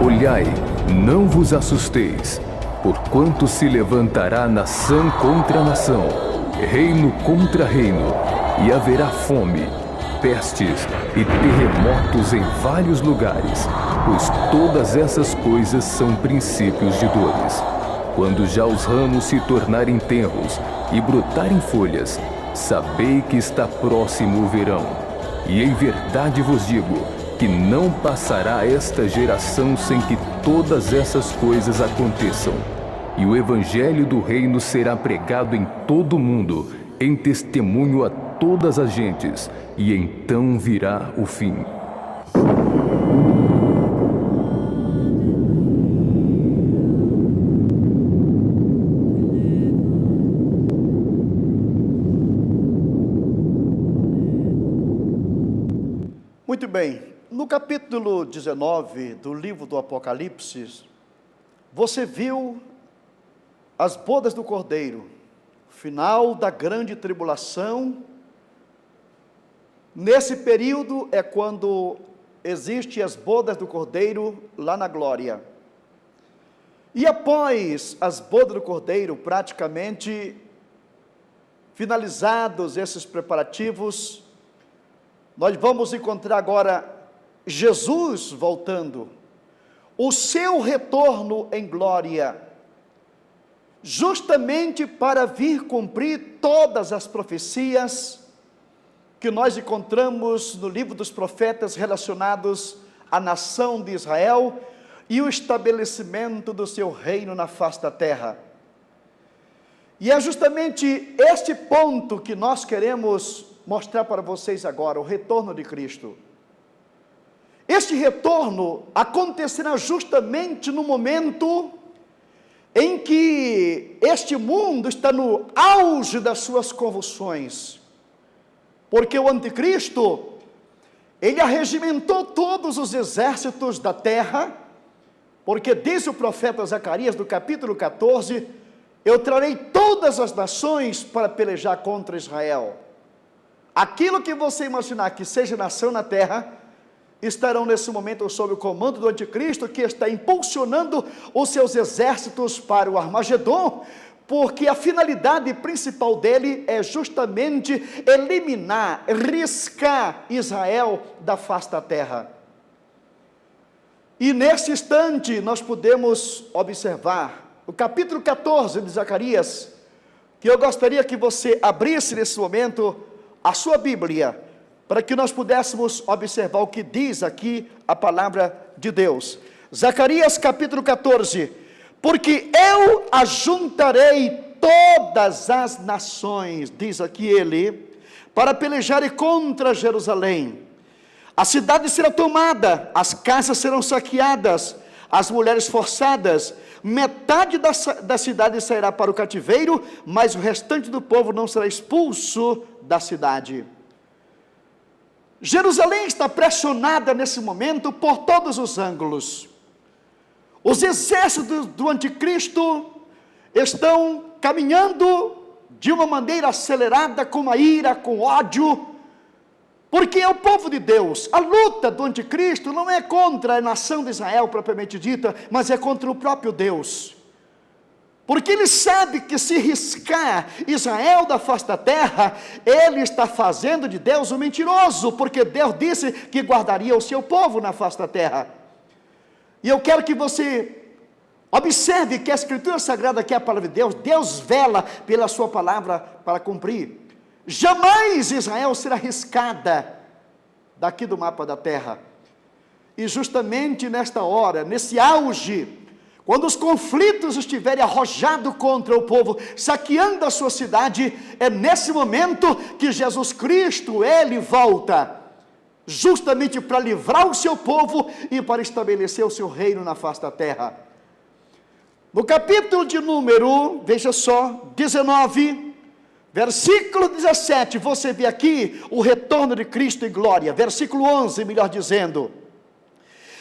Olhai, não vos assusteis, porquanto se levantará nação contra nação, reino contra reino, e haverá fome, pestes e terremotos em vários lugares, pois todas essas coisas são princípios de dores. Quando já os ramos se tornarem tenros e brotarem folhas, sabei que está próximo o verão. E em verdade vos digo que não passará esta geração sem que todas essas coisas aconteçam. E o evangelho do reino será pregado em todo o mundo, em testemunho a todas as gentes, e então virá o fim. Muito bem, no capítulo 19 do livro do Apocalipse, você viu as bodas do Cordeiro, final da grande tribulação. Nesse período é quando existem as bodas do Cordeiro lá na glória. E após as bodas do Cordeiro, praticamente finalizados esses preparativos, nós vamos encontrar agora Jesus voltando, o seu retorno em glória, justamente para vir cumprir todas as profecias que nós encontramos no livro dos profetas relacionados à nação de Israel e o estabelecimento do seu reino na face da terra. E é justamente este ponto que nós queremos mostrar para vocês agora, o retorno de Cristo. Este retorno acontecerá justamente no momento em que este mundo está no auge das suas convulsões, porque o anticristo, ele arregimentou todos os exércitos da terra, porque diz o profeta Zacarias, no capítulo 14, eu trarei todas as nações para pelejar contra Israel. Aquilo que você imaginar que seja nação na terra, estarão nesse momento sob o comando do anticristo, que está impulsionando os seus exércitos para o Armagedon, porque a finalidade principal dele é justamente eliminar, riscar Israel da face da terra. E nesse instante nós podemos observar o capítulo 14 de Zacarias, que eu gostaria que você abrisse nesse momento a sua Bíblia, para que nós pudéssemos observar o que diz aqui a palavra de Deus. Zacarias capítulo 14, porque eu ajuntarei todas as nações, diz aqui ele, para pelejarem contra Jerusalém. A cidade será tomada, as casas serão saqueadas, as mulheres forçadas, metade da cidade sairá para o cativeiro, mas o restante do povo não será expulso da cidade. Jerusalém está pressionada nesse momento por todos os ângulos. Os exércitos do anticristo estão caminhando de uma maneira acelerada, com a ira, com ódio, porque é o povo de Deus. A luta do anticristo não é contra a nação de Israel propriamente dita, mas é contra o próprio Deus. Porque ele sabe que se riscar Israel da face da terra, ele está fazendo de Deus um mentiroso, porque Deus disse que guardaria o seu povo na face da terra. E eu quero que você observe que a Escritura Sagrada, que é a palavra de Deus, Deus vela pela sua palavra para cumprir. Jamais Israel será riscada daqui do mapa da terra. E justamente nesta hora, nesse auge, quando os conflitos estiverem arrojados contra o povo, saqueando a sua cidade, é nesse momento que Jesus Cristo, ele volta, justamente para livrar o seu povo e para estabelecer o seu reino na face da terra. No capítulo de número, veja só, 19, versículo 17, você vê aqui o retorno de Cristo em glória. Versículo 11, melhor dizendo: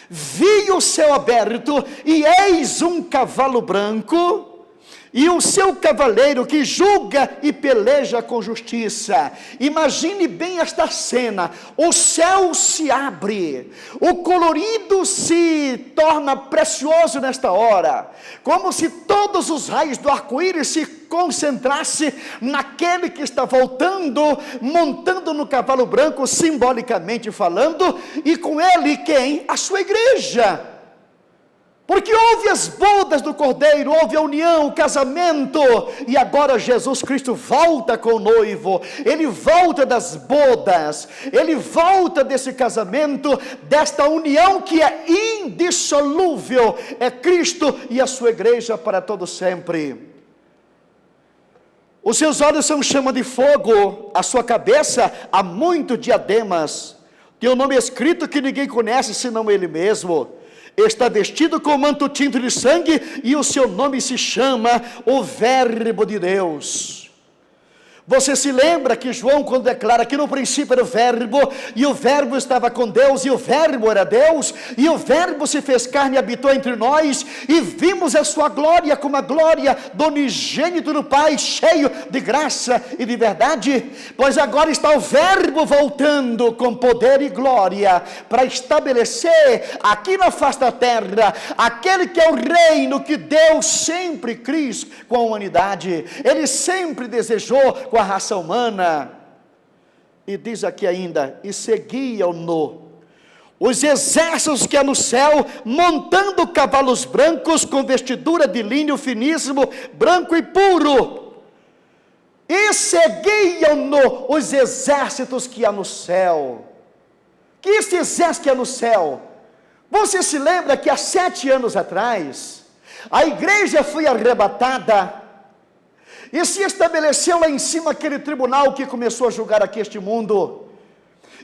vi o céu aberto, e eis um cavalo branco, e o seu cavaleiro que julga e peleja com justiça. Imagine bem esta cena: o céu se abre, o colorido se torna precioso nesta hora, como se todos os raios do arco-íris se concentrasse naquele que está voltando, montando no cavalo branco, simbolicamente falando, e com ele quem? A sua igreja. Porque houve as bodas do Cordeiro, houve a união, o casamento, e agora Jesus Cristo volta com o noivo, ele volta das bodas, ele volta desse casamento, desta união que é indissolúvel, é Cristo e a sua igreja para todo sempre. Os seus olhos são chama de fogo, a sua cabeça há muito diademas, tem um nome escrito que ninguém conhece senão ele mesmo. Está vestido com manto tinto de sangue, e o seu nome se chama o Verbo de Deus. Você se lembra que João, quando declara que no princípio era o Verbo, e o Verbo estava com Deus, e o Verbo era Deus, e o Verbo se fez carne e habitou entre nós, e vimos a sua glória como a glória do unigênito do Pai, cheio de graça e de verdade? Pois agora está o Verbo voltando com poder e glória, para estabelecer aqui na face da terra, aquele que é o reino que Deus sempre quis com a humanidade, ele sempre desejou com a raça humana. E diz aqui ainda: e seguiam-no os exércitos que há no céu, montando cavalos brancos, com vestidura de linho finíssimo, branco e puro. E seguiam-no os exércitos que há no céu. Que esse exército que há no céu? Você se lembra que há 7 anos atrás, a igreja foi arrebatada, e se estabeleceu lá em cima aquele tribunal que começou a julgar aqui este mundo.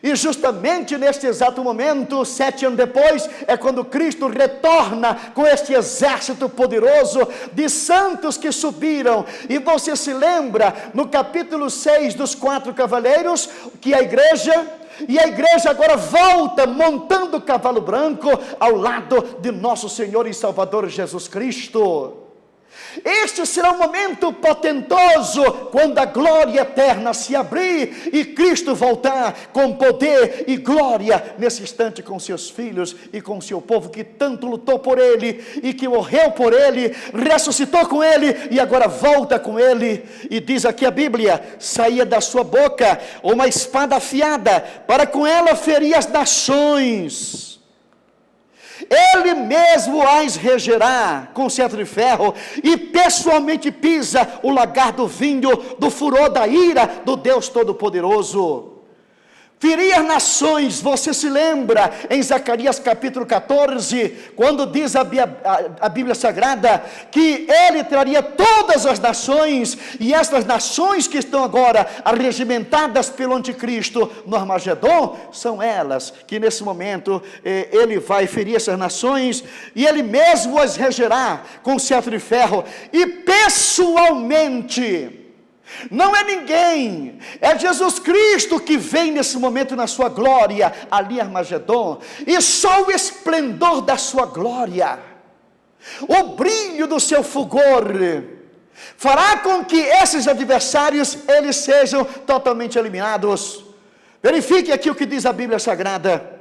E justamente neste exato momento, 7 anos depois, é quando Cristo retorna com este exército poderoso de santos que subiram. E você se lembra, no capítulo 6 dos 4 cavaleiros, que a igreja agora volta montando o cavalo branco ao lado de nosso Senhor e Salvador Jesus Cristo. Este será um momento potentoso, quando a glória eterna se abrir e Cristo voltar com poder e glória nesse instante com seus filhos e com seu povo que tanto lutou por ele e que morreu por ele, ressuscitou com ele e agora volta com ele. E diz aqui a Bíblia: saía da sua boca uma espada afiada, para com ela ferir as nações. Ele mesmo as regerá com cetro de ferro, e pessoalmente pisa o lagar do vinho, do furor da ira do Deus Todo-Poderoso. Ferir as nações, você se lembra em Zacarias capítulo 14, quando diz a Bíblia Sagrada, que ele traria todas as nações, e essas nações que estão agora arregimentadas pelo anticristo no Armagedon, são elas que nesse momento ele vai ferir essas nações, e ele mesmo as regerá com cetro de ferro, e pessoalmente. Não é ninguém, é Jesus Cristo que vem nesse momento na sua glória, ali em Armagedon, e só o esplendor da sua glória, o brilho do seu fulgor, fará com que esses adversários, eles sejam totalmente eliminados. Verifique aqui o que diz a Bíblia Sagrada: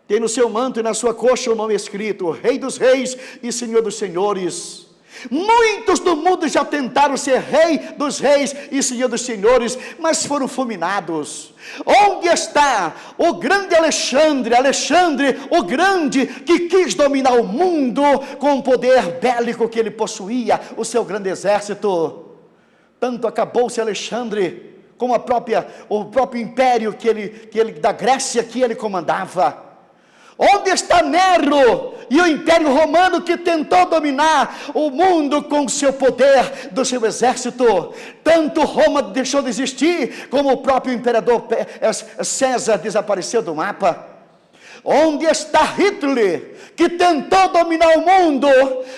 tem no seu manto e na sua coxa o nome escrito: Rei dos Reis e Senhor dos Senhores. Muitos do mundo já tentaram ser rei dos reis e senhor dos senhores, mas foram fulminados. Onde está o grande Alexandre o grande, que quis dominar o mundo com o poder bélico que ele possuía, o seu grande exército? Tanto acabou-se Alexandre, como o próprio império que ele da Grécia que ele comandava. Onde está Nero e o Império Romano, que tentou dominar o mundo com o seu poder do seu exército? Tanto Roma deixou de existir, como o próprio imperador César desapareceu do mapa. Onde está Hitler, que tentou dominar o mundo?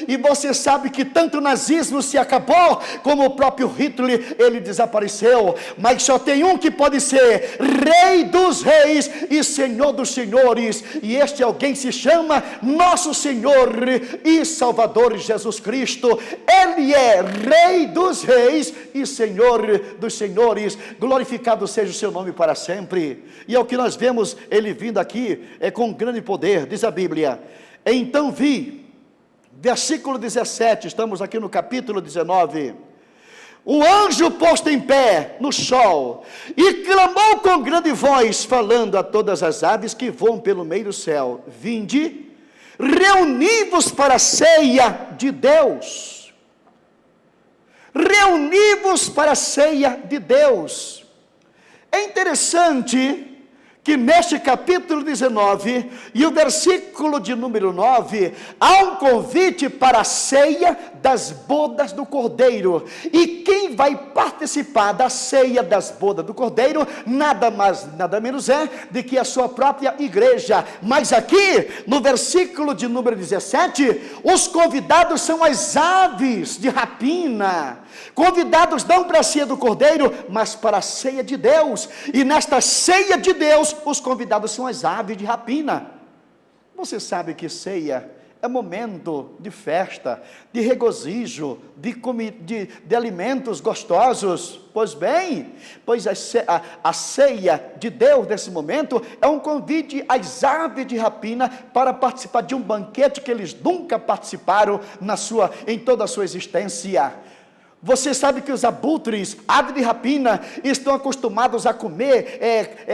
E você sabe que tanto o nazismo se acabou, como o próprio Hitler, ele desapareceu. Mas só tem um que pode ser Rei dos reis e Senhor dos senhores. E este alguém se chama nosso Senhor e Salvador Jesus Cristo. Ele é Rei dos reis e Senhor dos senhores. Glorificado seja o seu nome para sempre. E é o que nós vemos ele vindo aqui com grande poder. Diz a Bíblia: então vi, versículo 17, estamos aqui no capítulo 19, o anjo posto em pé no sol, e clamou com grande voz, falando a todas as aves que voam pelo meio do céu: vinde, reuni-vos para a ceia de Deus. Reuni-vos para a ceia de Deus. É interessante que neste capítulo 19, e o versículo de número 9, há um convite para a ceia das bodas do Cordeiro. E quem vai participar da ceia das bodas do Cordeiro, nada mais, nada menos é de que a sua própria igreja. Mas aqui, no versículo de número 17, os convidados são as aves de rapina. Convidados não para a ceia do Cordeiro, mas para a ceia de Deus. E nesta ceia de Deus, os convidados são as aves de rapina. Você sabe que ceia é momento de festa, de regozijo, de alimentos gostosos. Pois bem, a ceia de Deus nesse momento é um convite às aves de rapina para participar de um banquete que eles nunca participaram em toda a sua existência. Você sabe que os abutres, aves de rapina, estão acostumados a comer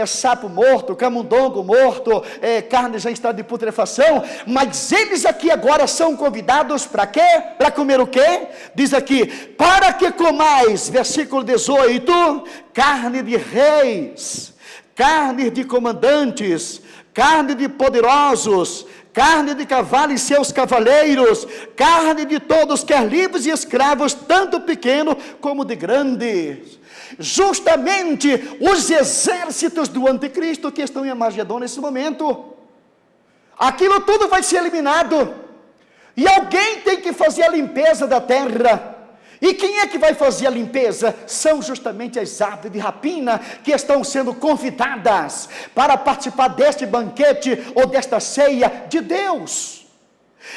sapo morto, camundongo morto, carne já em estado de putrefação, mas eles aqui agora são convidados para quê? Para comer o quê? Diz aqui: para que comais, versículo 18, carne de reis, carne de comandantes, carne de poderosos, carne de cavalo e seus cavaleiros, carne de todos, quer livres e escravos, tanto pequeno como de grandes. Justamente os exércitos do anticristo que estão em Armagedon nesse momento, aquilo tudo vai ser eliminado, e alguém tem que fazer a limpeza da terra. E quem é que vai fazer a limpeza? São justamente as aves de rapina que estão sendo convidadas para participar deste banquete ou desta ceia de Deus.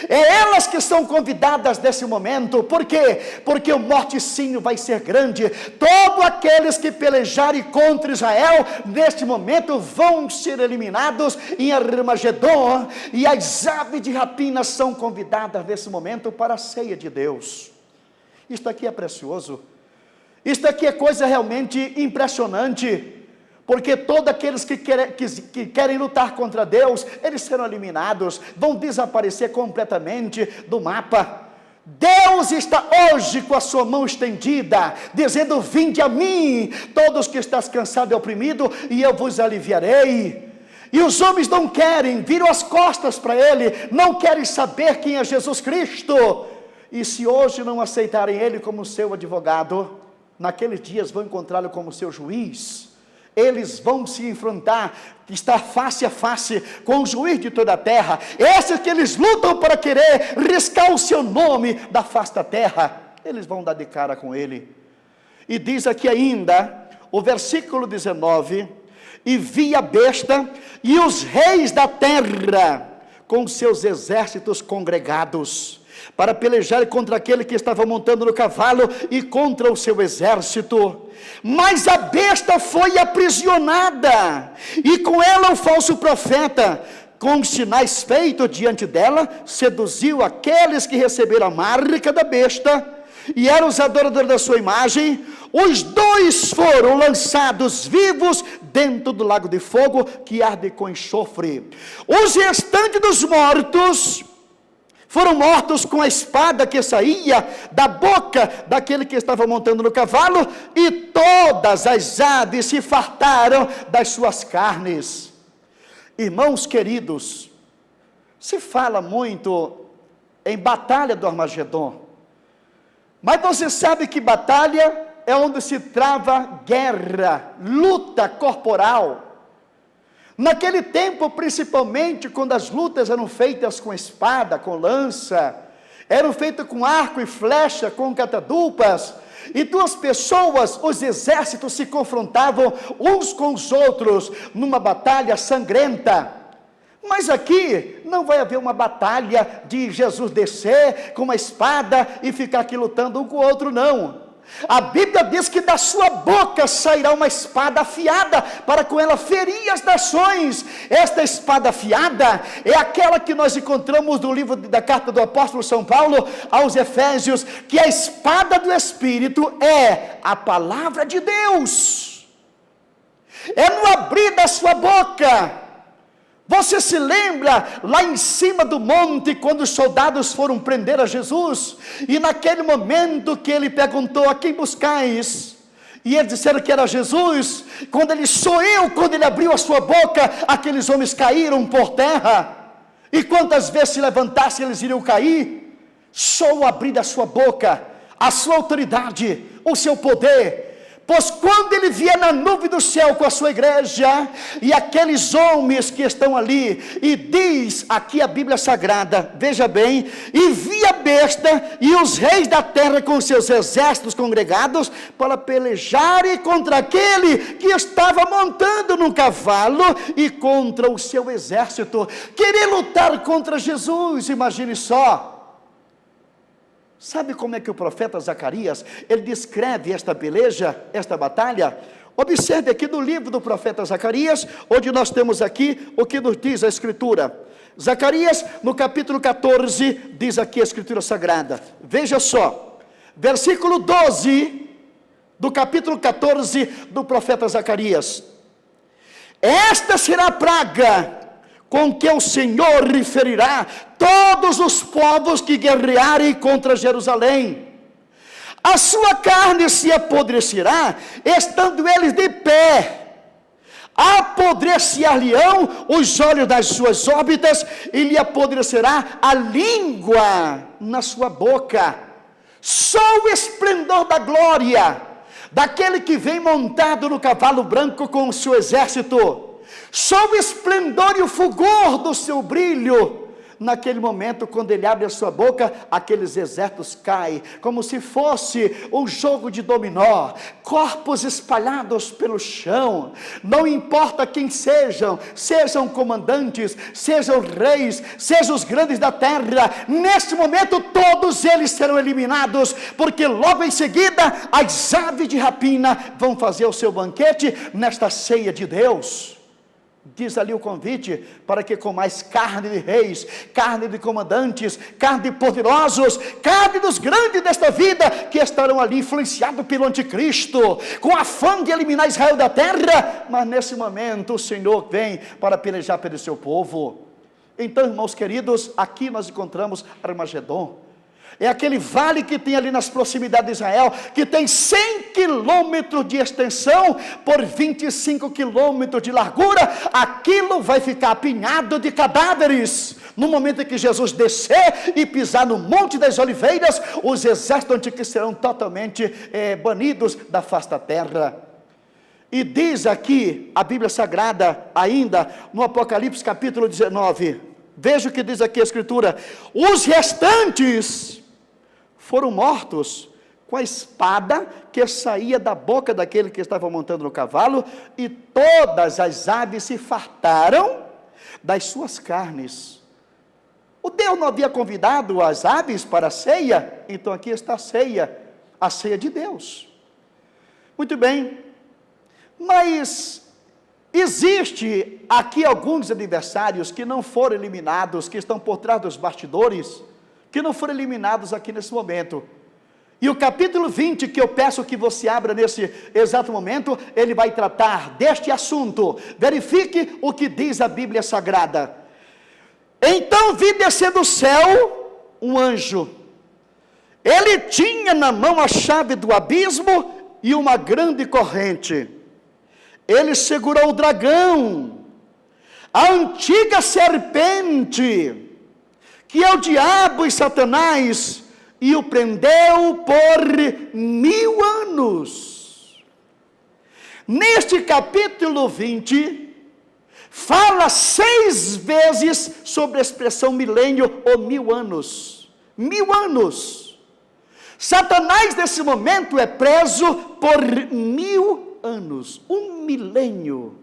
É elas que são convidadas nesse momento. Por quê? Porque o morticínio vai ser grande. Todos aqueles que pelejarem contra Israel neste momento vão ser eliminados em Armagedon, e as aves de rapina são convidadas nesse momento para a ceia de Deus. Isto aqui é precioso, isto aqui é coisa realmente impressionante, porque todos aqueles que querem lutar contra Deus, eles serão eliminados, vão desaparecer completamente do mapa. Deus está hoje com a sua mão estendida, dizendo: vinde a mim, todos que estás cansado e oprimido, e eu vos aliviarei. E os homens não querem, viram as costas para Ele, não querem saber quem é Jesus Cristo. E se hoje não aceitarem Ele como seu advogado, naqueles dias vão encontrá-lo como seu juiz. Eles vão se enfrentar, estar face a face com o juiz de toda a terra. Esses que eles lutam para querer riscar o seu nome da face da terra, eles vão dar de cara com Ele. E diz aqui ainda, o versículo 19: e vi a besta e os reis da terra com seus exércitos congregados, para pelejar contra aquele que estava montando no cavalo e contra o seu exército. Mas a besta foi aprisionada, e com ela o falso profeta, com os sinais feitos diante dela, seduziu aqueles que receberam a marca da besta, e eram os adoradores da sua imagem. Os dois foram lançados vivos dentro do lago de fogo, que arde com enxofre. Os restantes dos mortos foram mortos com a espada que saía da boca daquele que estava montando no cavalo, e todas as aves se fartaram das suas carnes. Irmãos queridos, se fala muito em batalha do Armagedon, mas você sabe que batalha é onde se trava guerra, luta corporal. Naquele tempo, principalmente, quando as lutas eram feitas com espada, com lança, eram feitas com arco e flecha, com catadupas, e duas pessoas, os exércitos se confrontavam uns com os outros, numa batalha sangrenta. Mas aqui não vai haver uma batalha de Jesus descer com uma espada e ficar aqui lutando um com o outro, não. A Bíblia diz que da sua boca sairá uma espada afiada, para com ela ferir as nações. Esta espada afiada é aquela que nós encontramos no livro da carta do apóstolo São Paulo aos Efésios, que a espada do Espírito é a palavra de Deus. É no abrir da sua boca. Você se lembra lá em cima do monte, quando os soldados foram prender a Jesus, e naquele momento que ele perguntou: a quem buscais? E eles disseram que era Jesus. Quando ele abriu a sua boca, aqueles homens caíram por terra. E quantas vezes se levantassem, eles iriam cair? Só o abrir da sua boca, a sua autoridade, o seu poder. Pois quando ele vier na nuvem do céu com a sua igreja, e aqueles homens que estão ali, e diz aqui a Bíblia Sagrada, veja bem, e vi a besta e os reis da terra com seus exércitos congregados, para pelejarem contra aquele que estava montando num cavalo, e contra o seu exército. Querer lutar contra Jesus, imagine só. Sabe como é que o profeta Zacarias, ele descreve esta peleja, esta batalha? Observe aqui no livro do profeta Zacarias, onde nós temos aqui o que nos diz a Escritura. Zacarias, no capítulo 14, diz aqui a Escritura Sagrada. Veja só, versículo 12, do capítulo 14 do profeta Zacarias. Esta será a praga com que o Senhor referirá todos os povos que guerrearem contra Jerusalém. A sua carne se apodrecerá, estando eles de pé. Apodrecer-lhe-ão os olhos das suas órbitas, e lhe apodrecerá a língua na sua boca. Só o esplendor da glória daquele que vem montado no cavalo branco com o seu exército, só o esplendor e o fulgor do seu brilho, naquele momento, quando ele abre a sua boca, aqueles exércitos caem, como se fosse um jogo de dominó, corpos espalhados pelo chão. Não importa quem sejam comandantes, sejam reis, sejam os grandes da terra, neste momento todos eles serão eliminados, porque logo em seguida as aves de rapina vão fazer o seu banquete nesta ceia de Deus. Diz ali o convite para que comais carne de reis, carne de comandantes, carne de poderosos, carne dos grandes desta vida, que estarão ali influenciados pelo anticristo, com a fome de eliminar Israel da terra. Mas nesse momento o Senhor vem para pelejar pelo seu povo. Então, irmãos queridos, aqui nós encontramos Armagedon. É aquele vale que tem ali nas proximidades de Israel, que tem 100 quilômetros de extensão, por 25 quilômetros de largura. Aquilo vai ficar apinhado de cadáveres. No momento em que Jesus descer e pisar no Monte das Oliveiras, os exércitos antigos serão totalmente banidos da face da terra. E diz aqui a Bíblia Sagrada, ainda no Apocalipse capítulo 19, veja o que diz aqui a Escritura: os restantes foram mortos com a espada que saía da boca daquele que estava montando no cavalo, e todas as aves se fartaram das suas carnes. O Deus não havia convidado as aves para a ceia? Então aqui está a ceia de Deus. Muito bem, mas existe aqui alguns adversários que não foram eliminados, que estão por trás dos bastidores, que não foram eliminados aqui nesse momento. E o capítulo 20, que eu peço que você abra nesse exato momento, ele vai tratar deste assunto. Verifique o que diz a Bíblia Sagrada. Então vi descer do céu um anjo. Ele tinha na mão a chave do abismo e uma grande corrente. Ele segurou o dragão, a antiga serpente, que é o diabo e Satanás, e o prendeu por 1000 anos. Neste capítulo 20, fala 6 vezes sobre a expressão milênio ou 1000 anos. 1000 anos. Satanás nesse momento é preso por 1000 anos, 1 milênio.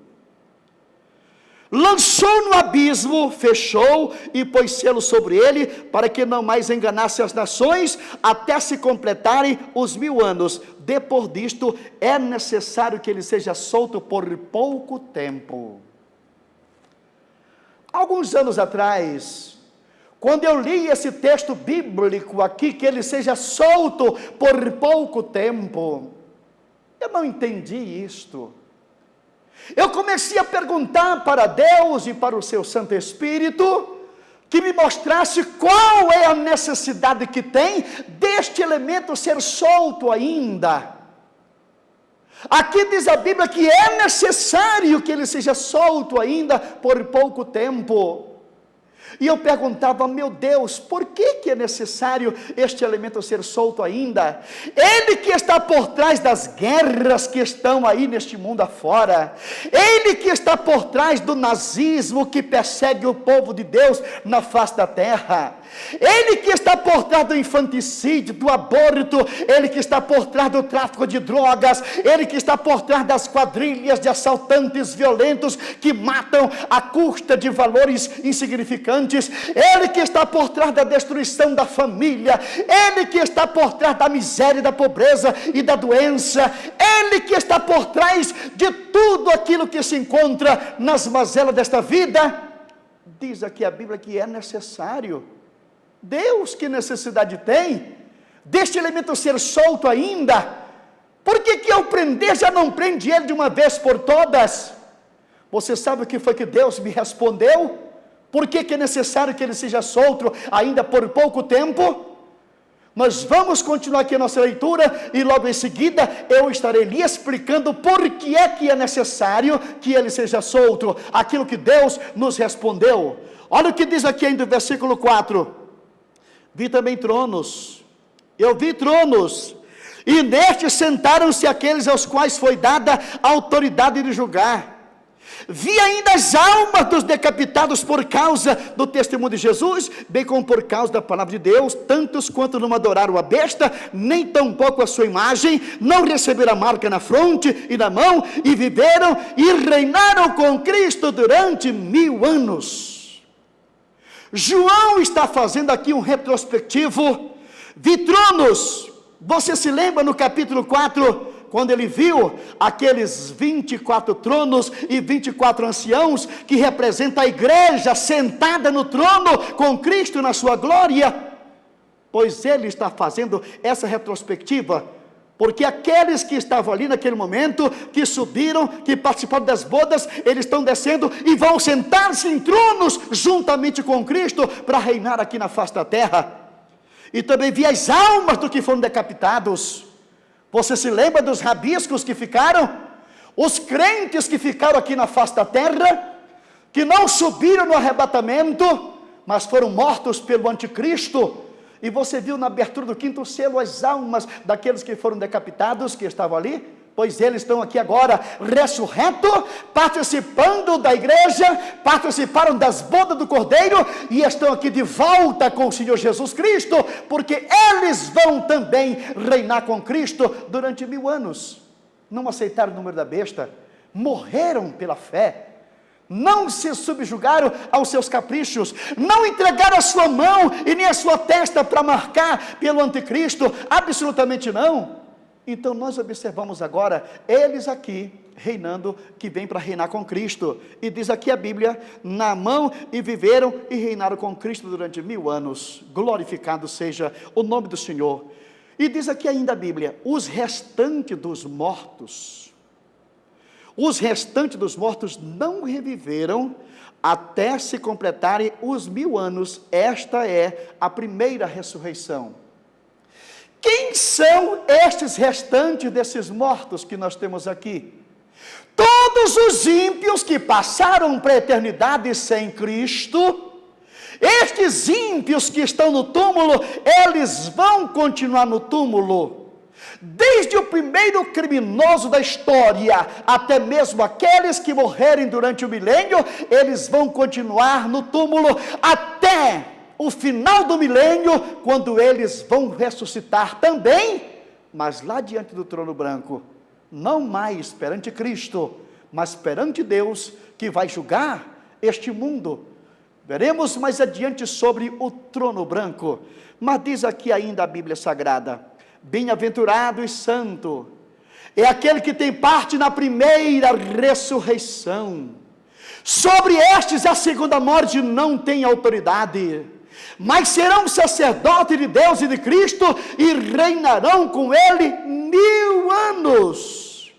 Lançou no abismo, fechou e pôs selo sobre ele, para que não mais enganasse as nações, até se completarem os 1000 anos. Depois disto, é necessário que ele seja solto por pouco tempo. Alguns anos atrás, quando eu li esse texto bíblico aqui, que ele seja solto por pouco tempo, eu não entendi isto. Eu comecei a perguntar para Deus e para o seu Santo Espírito, que me mostrasse qual é a necessidade que tem deste elemento ser solto ainda. Aqui diz a Bíblia que é necessário que ele seja solto ainda por pouco tempo. E eu perguntava, meu Deus, por que é necessário este elemento ser solto ainda? Ele que está por trás das guerras que estão aí neste mundo afora, ele que está por trás do nazismo que persegue o povo de Deus na face da terra, ele que está por trás do infanticídio, do aborto, ele que está por trás do tráfico de drogas, ele que está por trás das quadrilhas de assaltantes violentos que matam à custa de valores insignificantes, ele que está por trás da destruição da família, ele que está por trás da miséria, da pobreza e da doença, ele que está por trás de tudo aquilo que se encontra nas mazelas desta vida. Diz aqui a Bíblia que é necessário. Deus, que necessidade tem deste elemento ser solto ainda? Por que ao prender já não prende ele de uma vez por todas? Você sabe o que foi que Deus me respondeu? Por que é necessário que ele seja solto ainda por pouco tempo? Nós vamos continuar aqui a nossa leitura e logo em seguida eu estarei lhe explicando por que é necessário que ele seja solto, aquilo que Deus nos respondeu. Olha o que diz aqui ainda no versículo 4. Vi também tronos, eu vi tronos, e nestes sentaram-se aqueles aos quais foi dada a autoridade de julgar. Vi ainda as almas dos decapitados por causa do testemunho de Jesus, bem como por causa da palavra de Deus, tantos quanto não adoraram a besta, nem tampouco a sua imagem, não receberam a marca na fronte e na mão, e viveram e reinaram com Cristo durante 1000 anos. João está fazendo aqui um retrospectivo. Vi tronos. Você se lembra no capítulo 4, quando ele viu aqueles 24 tronos e 24 anciãos, que representam a igreja sentada no trono com Cristo na sua glória? Pois ele está fazendo essa retrospectiva, porque aqueles que estavam ali naquele momento, que subiram, que participaram das bodas, eles estão descendo e vão sentar-se em tronos juntamente com Cristo para reinar aqui na face da terra. E também vi as almas dos que foram decapitados. Você se lembra dos rabiscos que ficaram? Os crentes que ficaram aqui na face da terra, que não subiram no arrebatamento, mas foram mortos pelo anticristo. E você viu na abertura do 5º selo as almas daqueles que foram decapitados, que estavam ali? Pois eles estão aqui agora ressurretos, participando da igreja, participaram das bodas do Cordeiro, e estão aqui de volta com o Senhor Jesus Cristo, porque eles vão também reinar com Cristo durante 1000 anos. Não aceitaram o número da besta, morreram pela fé, não se subjugaram aos seus caprichos, não entregaram a sua mão e nem a sua testa para marcar pelo anticristo, absolutamente não. Então nós observamos agora eles aqui reinando, que vem para reinar com Cristo. E diz aqui a Bíblia, na mão, e viveram e reinaram com Cristo durante 1000 anos. Glorificado seja o nome do Senhor. E diz aqui ainda a Bíblia, os restantes dos mortos não reviveram até se completarem os 1000 anos. Esta é a primeira ressurreição. Quem são estes restantes desses mortos que nós temos aqui? Todos os ímpios que passaram para a eternidade sem Cristo. Estes ímpios que estão no túmulo, eles vão continuar no túmulo. Desde o primeiro criminoso da história, até mesmo aqueles que morrerem durante o milênio, eles vão continuar no túmulo até o final do milênio, quando eles vão ressuscitar também, mas lá diante do trono branco, não mais perante Cristo, mas perante Deus, que vai julgar este mundo. Veremos mais adiante sobre o trono branco, mas diz aqui ainda a Bíblia Sagrada: bem-aventurado e santo é aquele que tem parte na primeira ressurreição. Sobre estes a segunda morte não tem autoridade, mas serão sacerdotes de Deus e de Cristo, e reinarão com ele 1000 anos.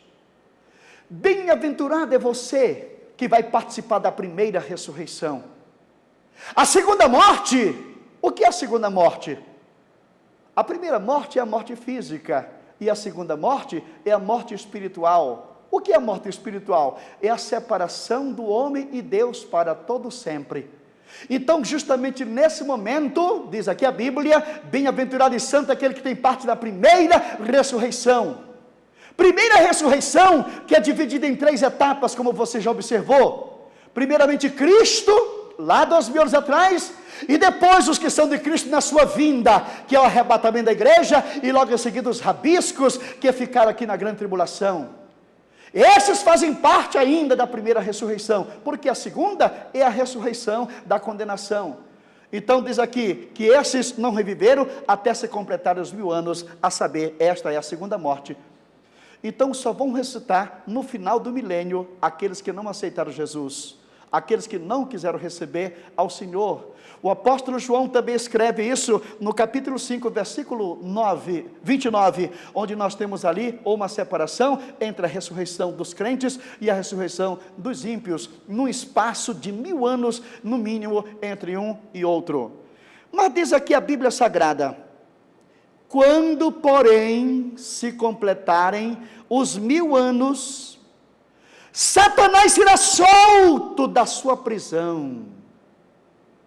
Bem-aventurado é você que vai participar da primeira ressurreição. A segunda morte, o que é a segunda morte? A primeira morte é a morte física, e a segunda morte é a morte espiritual. O que é a morte espiritual? É a separação do homem e Deus para todo sempre. Então, justamente nesse momento, diz aqui a Bíblia, bem-aventurado e santo aquele que tem parte da primeira ressurreição. Primeira ressurreição, que é dividida em 3 etapas, como você já observou. Primeiramente Cristo, lá 2000 anos atrás, e depois os que são de Cristo na sua vinda, que é o arrebatamento da igreja, e logo em seguida os rabiscos, que ficaram aqui na grande tribulação. Esses fazem parte ainda da primeira ressurreição, porque a segunda é a ressurreição da condenação. Então diz aqui, que esses não reviveram até se completar os 1000 anos, a saber, esta é a segunda morte. Então só vão ressuscitar no final do milênio aqueles que não aceitaram Jesus, aqueles que não quiseram receber ao Senhor. O apóstolo João também escreve isso no capítulo 5, versículo 29, onde nós temos ali uma separação entre a ressurreição dos crentes e a ressurreição dos ímpios, num espaço de 1000 anos, no mínimo, entre um e outro. Mas diz aqui a Bíblia Sagrada: quando, porém, se completarem os 1000 anos, Satanás será solto da sua prisão.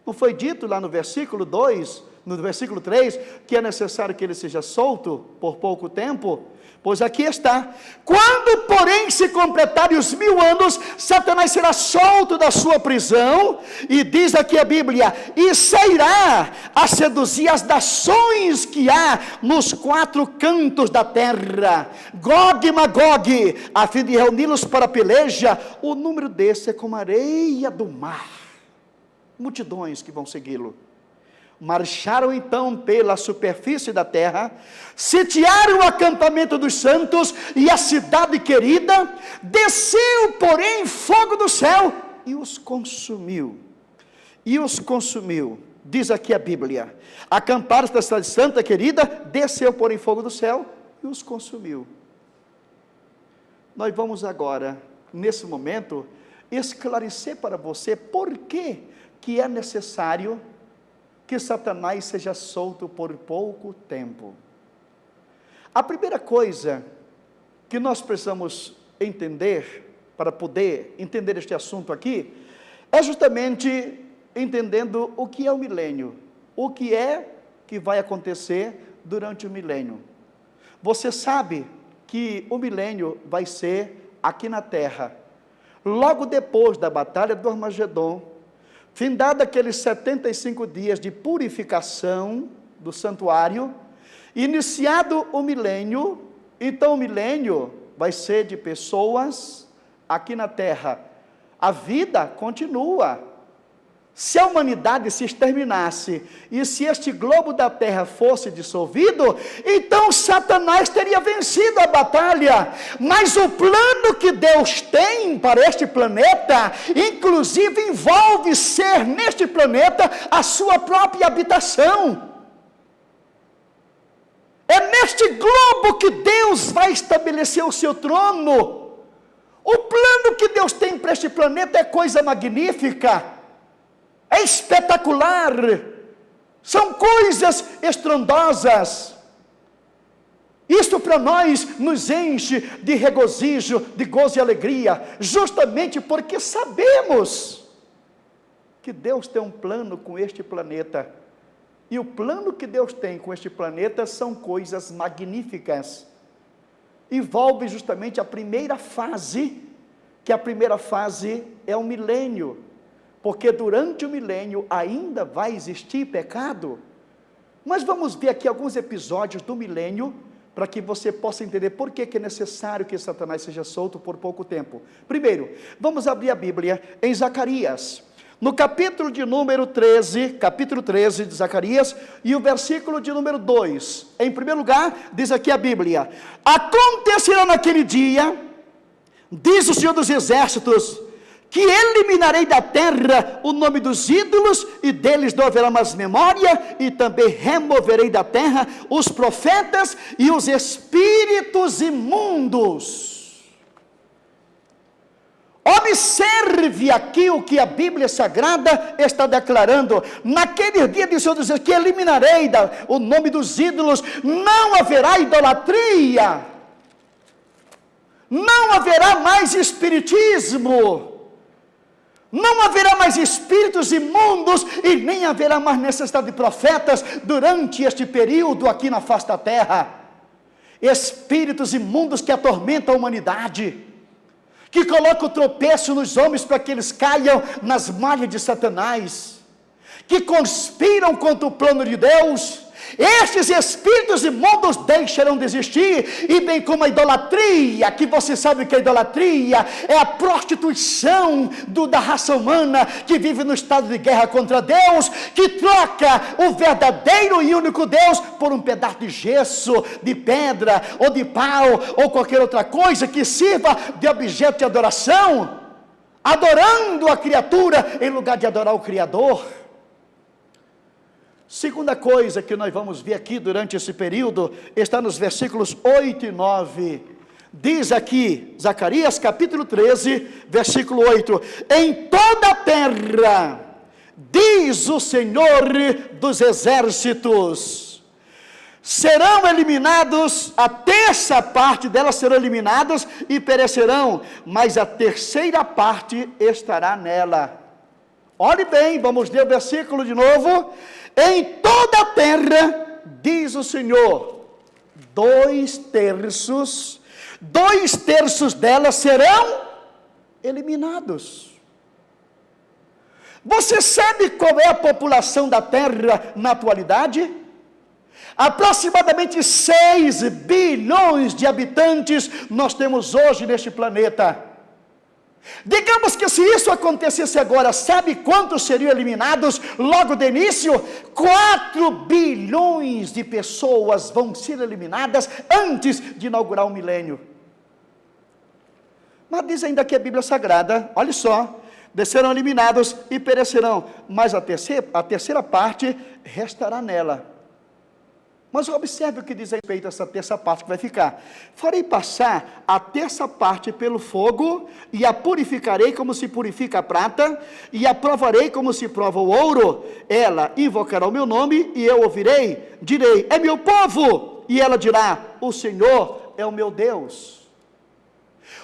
Não foi dito lá no versículo 2, no versículo 3, que é necessário que ele seja solto por pouco tempo? Pois aqui está: quando, porém, se completarem os 1000 anos, Satanás será solto da sua prisão, e diz aqui a Bíblia, e sairá a seduzir as nações que há nos 4 cantos da terra, Gog e Magog, a fim de reuni-los para a peleja. O número desse é como a areia do mar, multidões que vão segui-lo. Marcharam então pela superfície da terra, sitiaram o acampamento dos santos e a cidade querida. Desceu, porém, fogo do céu e os consumiu. Diz aqui a Bíblia: acamparam da cidade santa querida, desceu, porém, fogo do céu e os consumiu. Nós vamos agora, nesse momento, esclarecer para você por que é necessário que Satanás seja solto por pouco tempo. A primeira coisa que nós precisamos entender, para poder entender este assunto aqui, é justamente entendendo o que é o milênio, o que é que vai acontecer durante o milênio. Você sabe que o milênio vai ser aqui na terra, logo depois da batalha do Armagedon, findado aqueles 75 dias de purificação do santuário, iniciado o milênio. Então o milênio vai ser de pessoas aqui na terra. A vida continua. Se a humanidade se exterminasse, e se este globo da terra fosse dissolvido, então Satanás teria vencido a batalha. Mas o plano que Deus tem para este planeta, inclusive envolve ser neste planeta a sua própria habitação. É neste globo que Deus vai estabelecer o seu trono. O plano que Deus tem para este planeta é coisa magnífica, é espetacular, são coisas estrondosas. Isto para nós nos enche de regozijo, de gozo e alegria, justamente porque sabemos que Deus tem um plano com este planeta. E o plano que Deus tem com este planeta são coisas magníficas. Envolve justamente a primeira fase, que a primeira fase é o milênio, porque durante o milênio ainda vai existir pecado. Mas vamos ver aqui alguns episódios do milênio, para que você possa entender por que é necessário que Satanás seja solto por pouco tempo. Primeiro, vamos abrir a Bíblia em Zacarias, no capítulo de número 13, capítulo 13 de Zacarias, e o versículo de número 2. Em primeiro lugar, diz aqui a Bíblia: acontecerá naquele dia, diz o Senhor dos Exércitos, que eliminarei da terra o nome dos ídolos, e deles não haverá mais memória, e também removerei da terra os profetas e os espíritos imundos. Observe aqui o que a Bíblia Sagrada está declarando. Naquele dia, diz o Senhor dos Exércitos, que eliminarei o nome dos ídolos, não haverá idolatria, não haverá mais espiritismo, não haverá mais espíritos imundos, e nem haverá mais necessidade de profetas durante este período aqui na face da terra. Espíritos imundos que atormentam a humanidade, que colocam o tropeço nos homens para que eles caiam nas malhas de Satanás, que conspiram contra o plano de Deus. Estes espíritos imundos deixarão de existir, e bem como a idolatria, que você sabe que a idolatria é a prostituição da raça humana, que vive no estado de guerra contra Deus, que troca o verdadeiro e único Deus por um pedaço de gesso, de pedra, ou de pau, ou qualquer outra coisa que sirva de objeto de adoração, adorando a criatura em lugar de adorar o Criador. Segunda coisa que nós vamos ver aqui durante esse período, está nos versículos 8 e 9, diz aqui, Zacarias capítulo 13, versículo 8, em toda a terra, diz o Senhor dos Exércitos, serão eliminados, a terça parte delas serão eliminadas e perecerão, mas a terceira parte estará nela. Olhe bem, vamos ler o versículo de novo. Em toda a terra, diz o Senhor, 2/3 delas serão eliminados. Você sabe qual é a população da terra na atualidade? Aproximadamente 6 bilhões de habitantes nós temos hoje neste planeta. Digamos que se isso acontecesse agora, sabe quantos seriam eliminados logo de início? 4 bilhões de pessoas vão ser eliminadas antes de inaugurar o milênio. Mas diz ainda que a Bíblia Sagrada, olha só, serão eliminados e perecerão, mas a terceira parte restará nela. Mas observe o que diz a respeito a essa terça parte que vai ficar. Farei passar a terça parte pelo fogo, e a purificarei como se purifica a prata, e a provarei como se prova o ouro. Ela invocará o meu nome, e eu ouvirei, direi, é meu povo, e ela dirá, o Senhor é o meu Deus.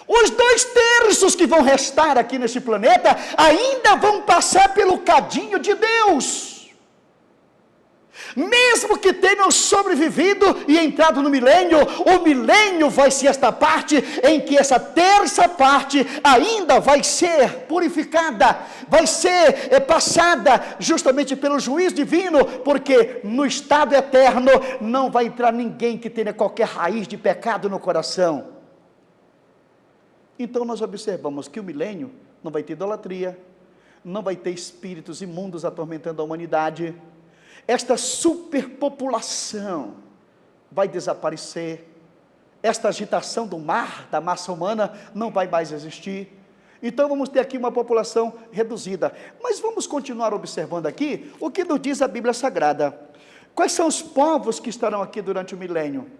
Os 2/3 que vão restar aqui nesse planeta, ainda vão passar pelo cadinho de Deus. Mesmo que tenham sobrevivido e entrado no milênio, o milênio vai ser esta parte em que essa terça parte ainda vai ser purificada, vai ser passada justamente pelo juízo divino, porque no estado eterno não vai entrar ninguém que tenha qualquer raiz de pecado no coração. Então nós observamos que o milênio não vai ter idolatria, não vai ter espíritos imundos atormentando a humanidade. Esta superpopulação vai desaparecer, esta agitação do mar, da massa humana, não vai mais existir. Então vamos ter aqui uma população reduzida. Mas vamos continuar observando aqui o que nos diz a Bíblia Sagrada. Quais são os povos que estarão aqui durante o milênio?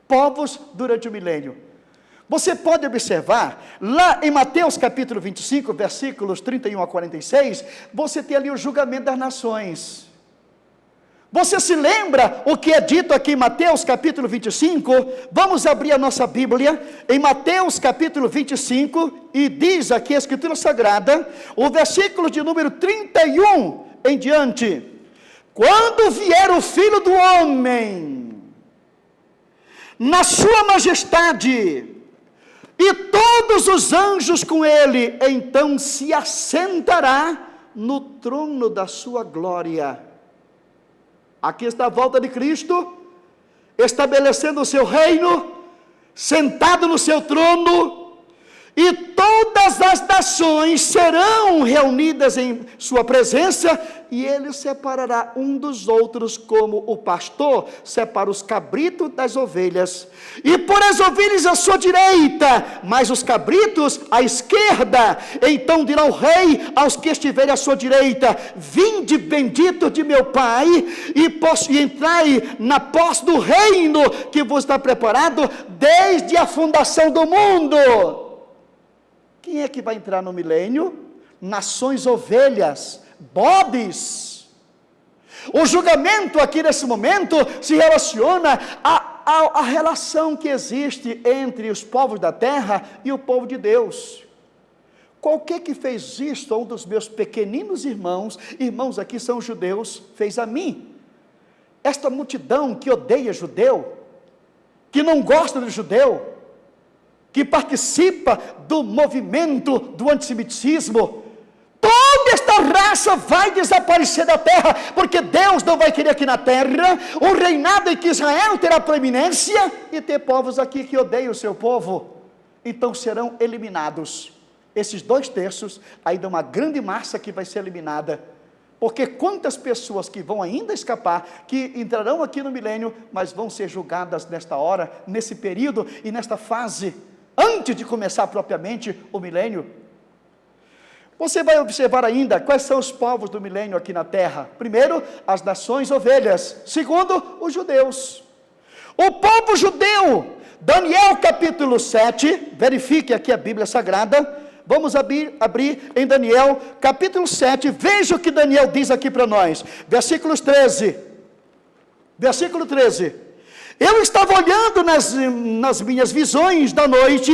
Povos durante o milênio. Você pode observar, lá em Mateus capítulo 25, versículos 31 a 46, você tem ali o julgamento das nações. Você se lembra o que é dito aqui em Mateus capítulo 25? Vamos abrir a nossa Bíblia, em Mateus capítulo 25, e diz aqui a Escritura Sagrada, o versículo de número 31 em diante, quando vier o Filho do Homem, na sua majestade, e todos os anjos com ele, então se assentará no trono da sua glória. Aqui está a volta de Cristo, estabelecendo o seu reino, sentado no seu trono, e todas as nações serão reunidas em sua presença, e ele separará um dos outros, como o pastor separa os cabritos das ovelhas, e por as ovelhas à sua direita, mas os cabritos à esquerda. Então dirá o rei aos que estiverem à sua direita: vinde bendito de meu Pai, e entrai na posse do reino que vos está preparado desde a fundação do mundo. Quem é que vai entrar no milênio? Nações ovelhas, bodes. O julgamento aqui nesse momento se relaciona à relação que existe entre os povos da terra e o povo de Deus. Qualquer que fez isto a um dos meus pequeninos irmãos aqui são judeus, fez a mim. Esta multidão que odeia judeu, que não gosta do judeu, que participa do movimento do antissemitismo, toda esta raça vai desaparecer da terra, porque Deus não vai querer aqui na terra um reinado em que Israel terá proeminência e ter povos aqui que odeiam o seu povo. Então serão eliminados esses 2/3, ainda uma grande massa que vai ser eliminada, porque quantas pessoas que vão ainda escapar, que entrarão aqui no milênio, mas vão ser julgadas nesta hora, nesse período e nesta fase, antes de começar propriamente o milênio. Você vai observar ainda quais são os povos do milênio aqui na terra. Primeiro, as nações ovelhas. Segundo, os judeus. O povo judeu, Daniel capítulo 7, verifique aqui a Bíblia Sagrada. Vamos abrir em Daniel capítulo 7, veja o que Daniel diz aqui para nós. Versículo 13. Eu estava olhando nas minhas visões da noite,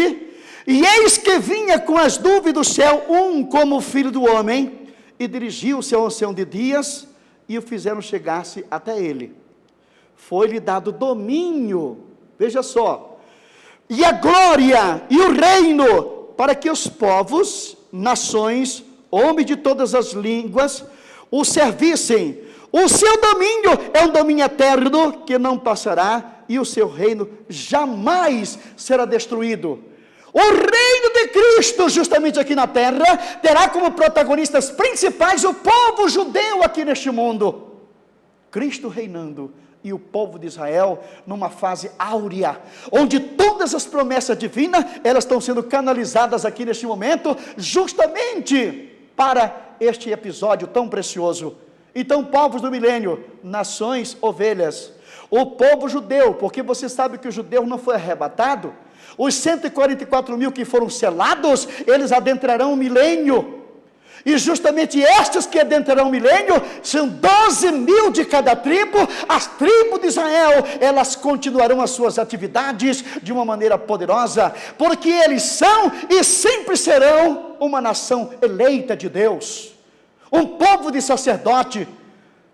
e eis que vinha com as nuvens do céu um como o filho do homem, e dirigiu-se ao ancião de dias, e o fizeram chegar-se até ele. Foi-lhe dado domínio, veja só, e a glória e o reino, para que os povos, nações, homens de todas as línguas, o servissem. O seu domínio é um domínio eterno que não passará, e o seu reino jamais será destruído. O reino de Cristo, justamente aqui na terra, terá como protagonistas principais o povo judeu aqui neste mundo. Cristo reinando e o povo de Israel numa fase áurea, onde todas as promessas divinas, elas estão sendo canalizadas aqui neste momento, justamente para este episódio tão precioso. Então, povos do milênio, nações ovelhas, o povo judeu, porque você sabe que o judeu não foi arrebatado, os 144 mil que foram selados, eles adentrarão o milênio, e justamente estes que adentrarão o milênio, são 12 mil de cada tribo. As tribos de Israel, elas continuarão as suas atividades de uma maneira poderosa, porque eles são e sempre serão uma nação eleita de Deus, um povo de sacerdote,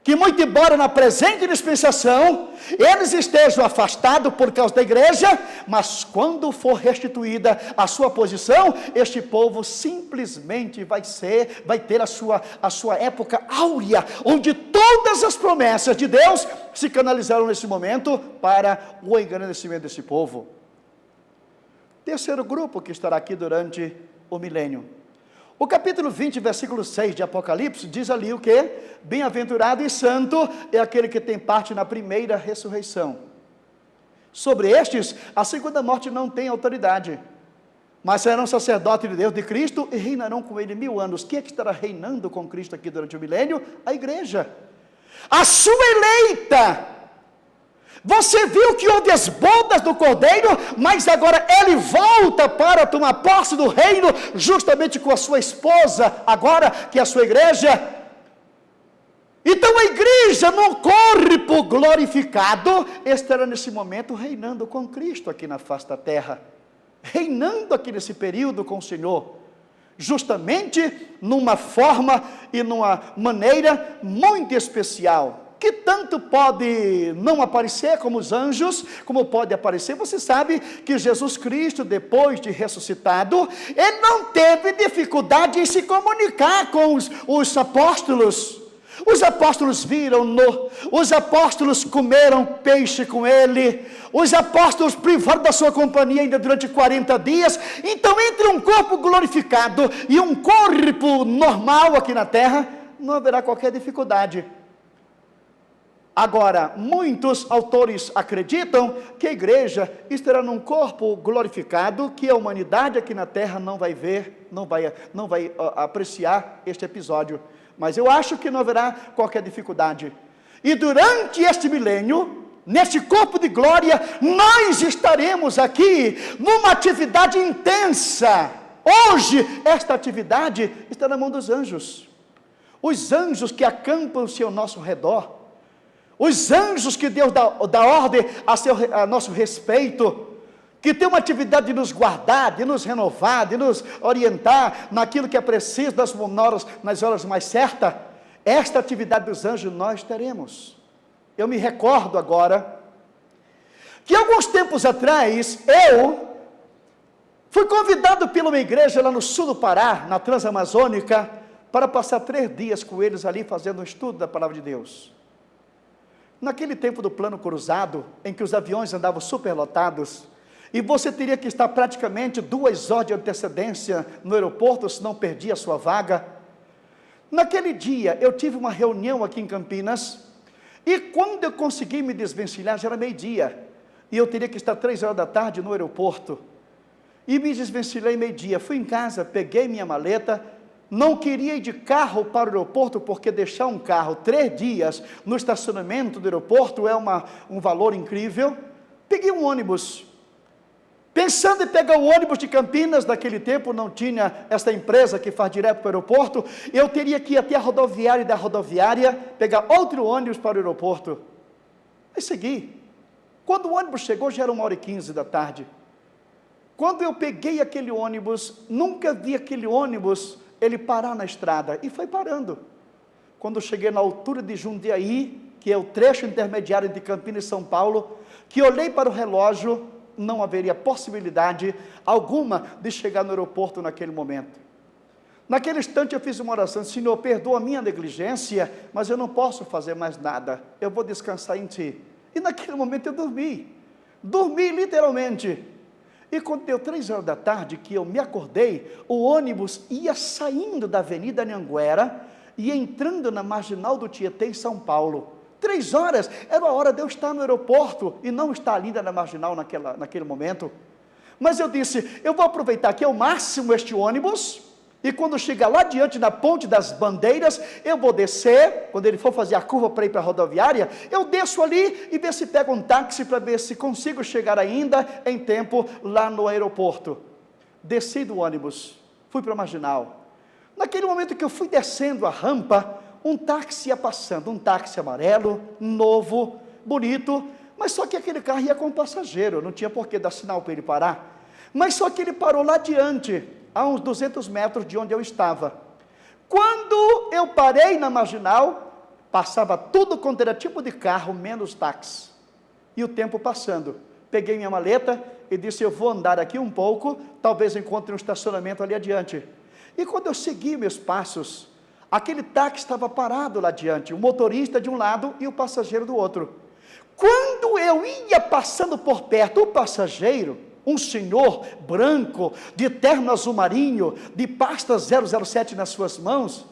que muito embora na presente dispensação, eles estejam afastados por causa da igreja, mas quando for restituída a sua posição, este povo simplesmente vai ter a sua época áurea, onde todas as promessas de Deus se canalizaram nesse momento para o engrandecimento desse povo. Terceiro grupo que estará aqui durante o milênio. O capítulo 20, versículo 6 de Apocalipse, diz ali o que? Bem-aventurado e santo é aquele que tem parte na primeira ressurreição. Sobre estes, a segunda morte não tem autoridade, mas serão sacerdotes de Deus, de Cristo, e reinarão com ele 1000 anos. Quem é que estará reinando com Cristo aqui durante o milênio? A igreja, a sua eleita. Você viu que houve as bodas do Cordeiro, mas agora ele volta para tomar posse do reino, justamente com a sua esposa, agora que é a sua igreja. Então a igreja no corpo glorificado estará nesse momento reinando com Cristo aqui na face da terra, reinando aqui nesse período com o Senhor, justamente numa forma e numa maneira muito especial. que tanto pode não aparecer como os anjos, como pode aparecer. Você sabe que Jesus Cristo, depois de ressuscitado, ele não teve dificuldade em se comunicar com os apóstolos. Os apóstolos viram-no, os apóstolos comeram peixe com ele, os apóstolos privaram da sua companhia ainda durante 40 dias. Então, entre um corpo glorificado e um corpo normal aqui na terra, não haverá qualquer dificuldade. Agora, muitos autores acreditam que a igreja estará num corpo glorificado, que a humanidade aqui na terra não vai ver, não vai apreciar este episódio. Mas eu acho que não haverá qualquer dificuldade. E durante este milênio, neste corpo de glória, nós estaremos aqui numa atividade intensa. Hoje, esta atividade está na mão dos anjos. Os anjos que acampam-se ao nosso redor. Os anjos que Deus dá ordem a nosso respeito, que tem uma atividade de nos guardar, de nos renovar, de nos orientar naquilo que é preciso nas horas mais certas. Esta atividade dos anjos nós teremos. Eu me recordo agora, que alguns tempos atrás, eu fui convidado pela uma igreja lá no sul do Pará, na Transamazônica, para passar 3 dias com eles ali, fazendo um estudo da Palavra de Deus. Naquele tempo do plano cruzado, em que os aviões andavam superlotados, e você teria que estar praticamente 2 horas de antecedência no aeroporto, senão perdia a sua vaga. Naquele dia, eu tive uma reunião aqui em Campinas, e quando eu consegui me desvencilhar, já era meio-dia, e eu teria que estar 3 horas da tarde no aeroporto, e me desvencilhei meio-dia. Fui em casa, peguei minha maleta, não queria ir de carro para o aeroporto, porque deixar um carro 3 dias no estacionamento do aeroporto é um valor incrível. Peguei um ônibus, pensando em pegar o ônibus de Campinas. Naquele tempo não tinha essa empresa que faz direto para o aeroporto, eu teria que ir até a rodoviária, e da rodoviária pegar outro ônibus para o aeroporto. Aí segui. Quando o ônibus chegou, já era 1h15 da tarde. Quando eu peguei aquele ônibus, nunca vi aquele ônibus ele parar na estrada, e foi parando. Quando eu cheguei na altura de Jundiaí, que é o trecho intermediário de Campinas e São Paulo, que olhei para o relógio, não haveria possibilidade alguma de chegar no aeroporto naquele momento. Naquele instante eu fiz uma oração: Senhor, perdoa a minha negligência, mas eu não posso fazer mais nada, eu vou descansar em Ti. E naquele momento eu dormi literalmente. E quando deu 3 horas da tarde, que eu me acordei, o ônibus ia saindo da Avenida Anhanguera e entrando na Marginal do Tietê, em São Paulo. 3 horas, era a hora de eu estar no aeroporto, e não estar ali na Marginal naquele momento. Mas eu disse, eu vou aproveitar aqui ao máximo este ônibus, e quando chegar lá diante da Ponte das Bandeiras, eu vou descer. Quando ele for fazer a curva para ir para a rodoviária, eu desço ali e ver se pego um táxi, para ver se consigo chegar ainda em tempo lá no aeroporto. Desci do ônibus, fui para a Marginal. Naquele momento que eu fui descendo a rampa, um táxi ia passando, um táxi amarelo, novo, bonito, mas só que aquele carro ia com um passageiro, não tinha por que dar sinal para ele parar. Mas só que ele parou lá adiante, a uns 200 metros de onde eu estava. Quando eu parei na Marginal, passava tudo quanto era tipo de carro, menos táxi. E o tempo passando. Peguei minha maleta e disse, eu vou andar aqui um pouco, talvez encontre um estacionamento ali adiante. E quando eu segui meus passos, aquele táxi estava parado lá adiante, o motorista de um lado e o passageiro do outro. Quando eu ia passando por perto, o passageiro, um senhor branco, de terno azul marinho, de pasta 007 nas suas mãos,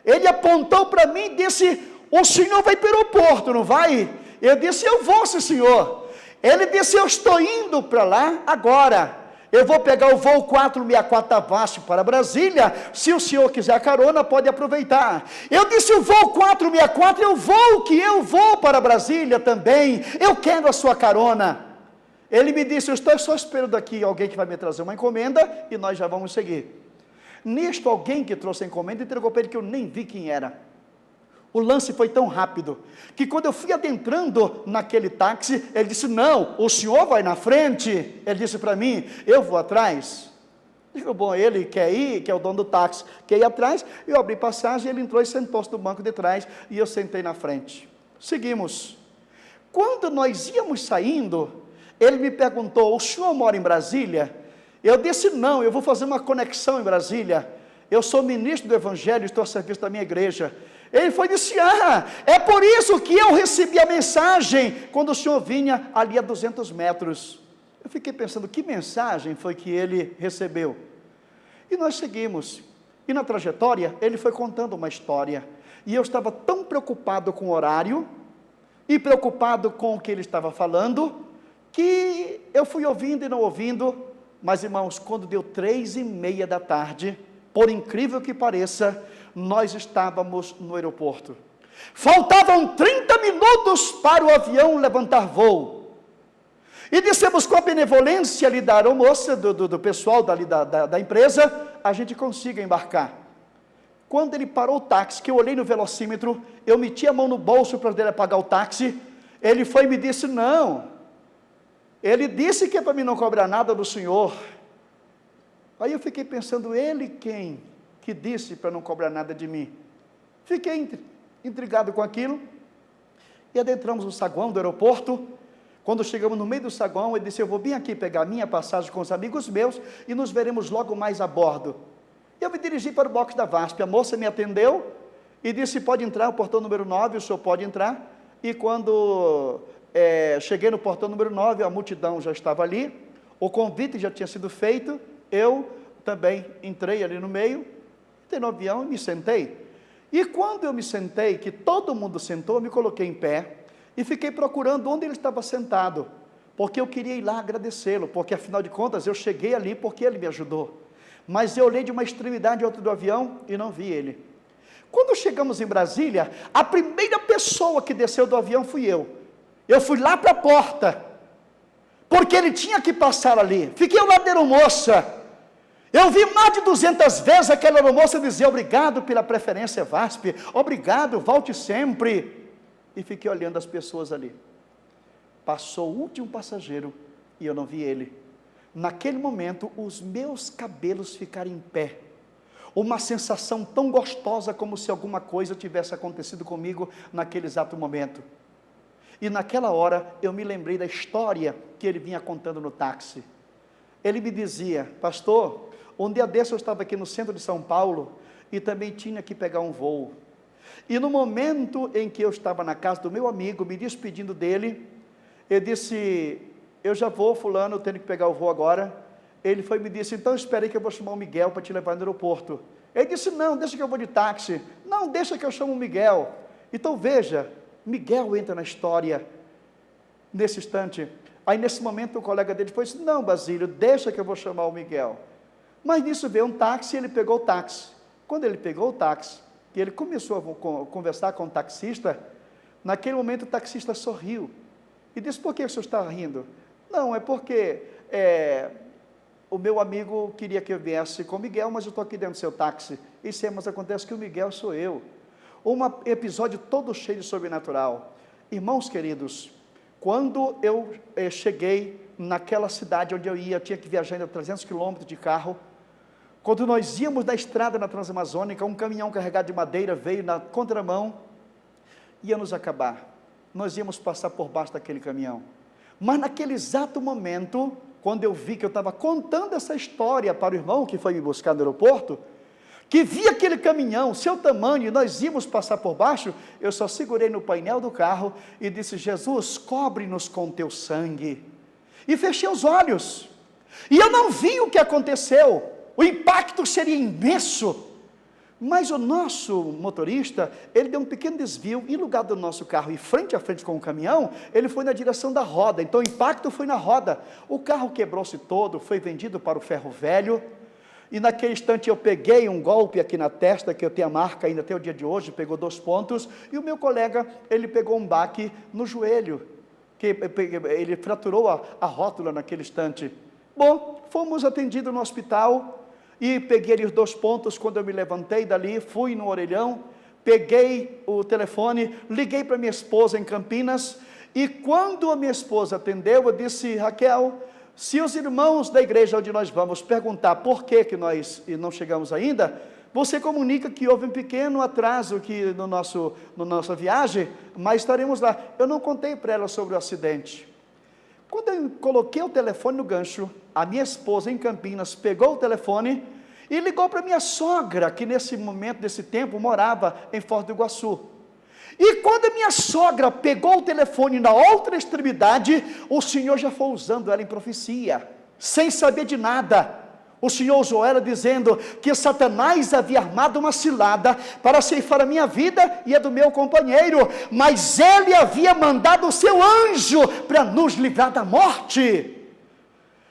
ele apontou para mim e disse, o senhor vai para o aeroporto, não vai? Eu disse, eu vou, sim, senhor. Ele disse, eu estou indo para lá agora, eu vou pegar o voo 464 da VASP para Brasília, se o senhor quiser carona, pode aproveitar. Eu disse, o voo 464 é o voo que eu vou para Brasília também, eu quero a sua carona. Ele me disse, eu estou só esperando aqui alguém que vai me trazer uma encomenda, e nós já vamos seguir. Nisto, alguém que trouxe a encomenda entregou para ele, que eu nem vi quem era. O lance foi tão rápido, que quando eu fui adentrando naquele táxi, ele disse, não, o senhor vai na frente. Ele disse para mim, eu vou atrás. Digo, bom, ele quer ir, que é o dono do táxi, quer ir atrás. Eu abri passagem, ele entrou e sentou-se no banco de trás, e eu sentei na frente. Seguimos. Quando nós íamos saindo, ele me perguntou: o senhor mora em Brasília? Eu disse: não, eu vou fazer uma conexão em Brasília. Eu sou ministro do Evangelho, estou a serviço da minha igreja. Ele foi e disse: é por isso que eu recebi a mensagem quando o senhor vinha ali a 200 metros. Eu fiquei pensando, que mensagem foi que ele recebeu? E nós seguimos. E na trajetória, ele foi contando uma história. E eu estava tão preocupado com o horário, e preocupado com o que ele estava falando, que eu fui ouvindo e não ouvindo. Mas, irmãos, quando deu 3:30 da tarde, por incrível que pareça, nós estávamos no aeroporto. Faltavam 30 minutos para o avião levantar voo. E dissemos, com a benevolência ali da aeromoça, do pessoal da empresa, a gente consiga embarcar. Quando ele parou o táxi, que eu olhei no velocímetro, eu meti a mão no bolso para ele pagar o táxi, ele foi e me disse: não, ele disse que é para mim não cobrar nada do senhor. Aí eu fiquei pensando, ele quem que disse para não cobrar nada de mim? Fiquei intrigado com aquilo, e adentramos no saguão do aeroporto. Quando chegamos no meio do saguão, ele disse: eu vou bem aqui pegar minha passagem com os amigos meus, e nos veremos logo mais a bordo. Eu me dirigi para o box da VASP, a moça me atendeu, e disse: pode entrar, o portão número 9, o senhor pode entrar. E quando cheguei no portão número 9, a multidão já estava ali, o convite já tinha sido feito, eu também entrei ali no meio, entrei no avião e me sentei. E quando eu me sentei, que todo mundo sentou, eu me coloquei em pé, e fiquei procurando onde ele estava sentado, porque eu queria ir lá agradecê-lo, porque afinal de contas eu cheguei ali porque ele me ajudou. Mas eu olhei de uma extremidade a outra do avião e não vi ele. Quando chegamos em Brasília, a primeira pessoa que desceu do avião fui eu. Eu fui lá para a porta, porque ele tinha que passar ali. Fiquei ao lado da aeromoça. Eu vi mais de 200 vezes aquela aeromoça dizer: obrigado pela preferência VASP, obrigado, volte sempre. E fiquei olhando as pessoas ali. Passou o último passageiro e eu não vi ele. Naquele momento, os meus cabelos ficaram em pé. Uma sensação tão gostosa, como se alguma coisa tivesse acontecido comigo naquele exato momento. E naquela hora, eu me lembrei da história que ele vinha contando no táxi. Ele me dizia: pastor, um dia desse eu estava aqui no centro de São Paulo, e também tinha que pegar um voo. E no momento em que eu estava na casa do meu amigo, me despedindo dele, eu disse: eu já vou, fulano, eu tenho que pegar o voo agora. Ele foi e me disse: então espere aí que eu vou chamar o Miguel para te levar no aeroporto. Ele disse: não, deixa que eu vou de táxi. Não, deixa que eu chamo o Miguel. Então veja, Miguel entra na história nesse instante. Aí nesse momento o colega dele foi e disse: não, Basílio, deixa que eu vou chamar o Miguel. Mas nisso veio um táxi e ele pegou o táxi. Quando ele pegou o táxi, e ele começou a conversar com o taxista, naquele momento o taxista sorriu, e disse: por que o senhor está rindo? Não, é porque o meu amigo queria que eu viesse com o Miguel, mas eu estou aqui dentro do seu táxi. Isso mas acontece que o Miguel sou eu. Um episódio todo cheio de sobrenatural. Irmãos queridos, quando eu cheguei naquela cidade onde eu ia, tinha que viajar ainda 300 quilômetros de carro. Quando nós íamos na estrada na Transamazônica, um caminhão carregado de madeira veio na contramão, ia nos acabar. Nós íamos passar por baixo daquele caminhão. Mas naquele exato momento, quando eu vi que eu estava contando essa história para o irmão que foi me buscar no aeroporto, que via aquele caminhão, seu tamanho, e nós íamos passar por baixo, eu só segurei no painel do carro e disse: Jesus, cobre-nos com teu sangue. E fechei os olhos. E eu não vi o que aconteceu. O impacto seria imenso, mas o nosso motorista, ele deu um pequeno desvio, em lugar do nosso carro ir frente a frente com o caminhão, ele foi na direção da roda, então o impacto foi na roda, o carro quebrou-se todo, foi vendido para o ferro velho, e naquele instante eu peguei um golpe aqui na testa, que eu tenho a marca ainda até o dia de hoje, pegou 2 pontos, e o meu colega, ele pegou um baque no joelho, que ele fraturou a rótula naquele instante. Bom, fomos atendidos no hospital, e peguei ali os 2 pontos. Quando eu me levantei dali, fui no orelhão, peguei o telefone, liguei para minha esposa em Campinas, e quando a minha esposa atendeu, eu disse: Raquel, se os irmãos da igreja onde nós vamos perguntar por que nós não chegamos ainda, você comunica que houve um pequeno atraso aqui na nossa viagem, mas estaremos lá. Eu não contei para ela sobre o acidente. Quando eu coloquei o telefone no gancho, a minha esposa em Campinas pegou o telefone e ligou para minha sogra, que nesse momento, nesse tempo, morava em Foz do Iguaçu. E quando a minha sogra pegou o telefone na outra extremidade, o Senhor já foi usando ela em profecia, sem saber de nada. O Senhor usou ela dizendo que Satanás havia armado uma cilada para ceifar a minha vida e a do meu companheiro, mas ele havia mandado o seu anjo para nos livrar da morte.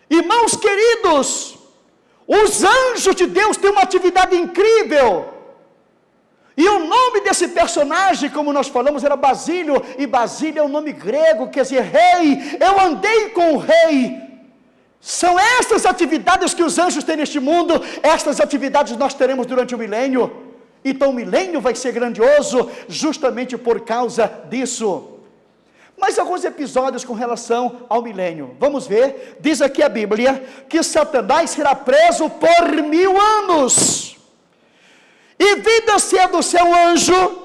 Irmãos queridos, os anjos de Deus têm uma atividade incrível. E o nome desse personagem, como nós falamos, era Basílio, e Basílio é um nome grego, quer dizer rei. Eu andei com o rei. São essas atividades que os anjos têm neste mundo, estas atividades nós teremos durante o milênio. Então o milênio vai ser grandioso, justamente por causa disso. Mas alguns episódios com relação ao milênio. Vamos ver, diz aqui a Bíblia, que Satanás será preso por 1000 anos. E vindo do seu anjo,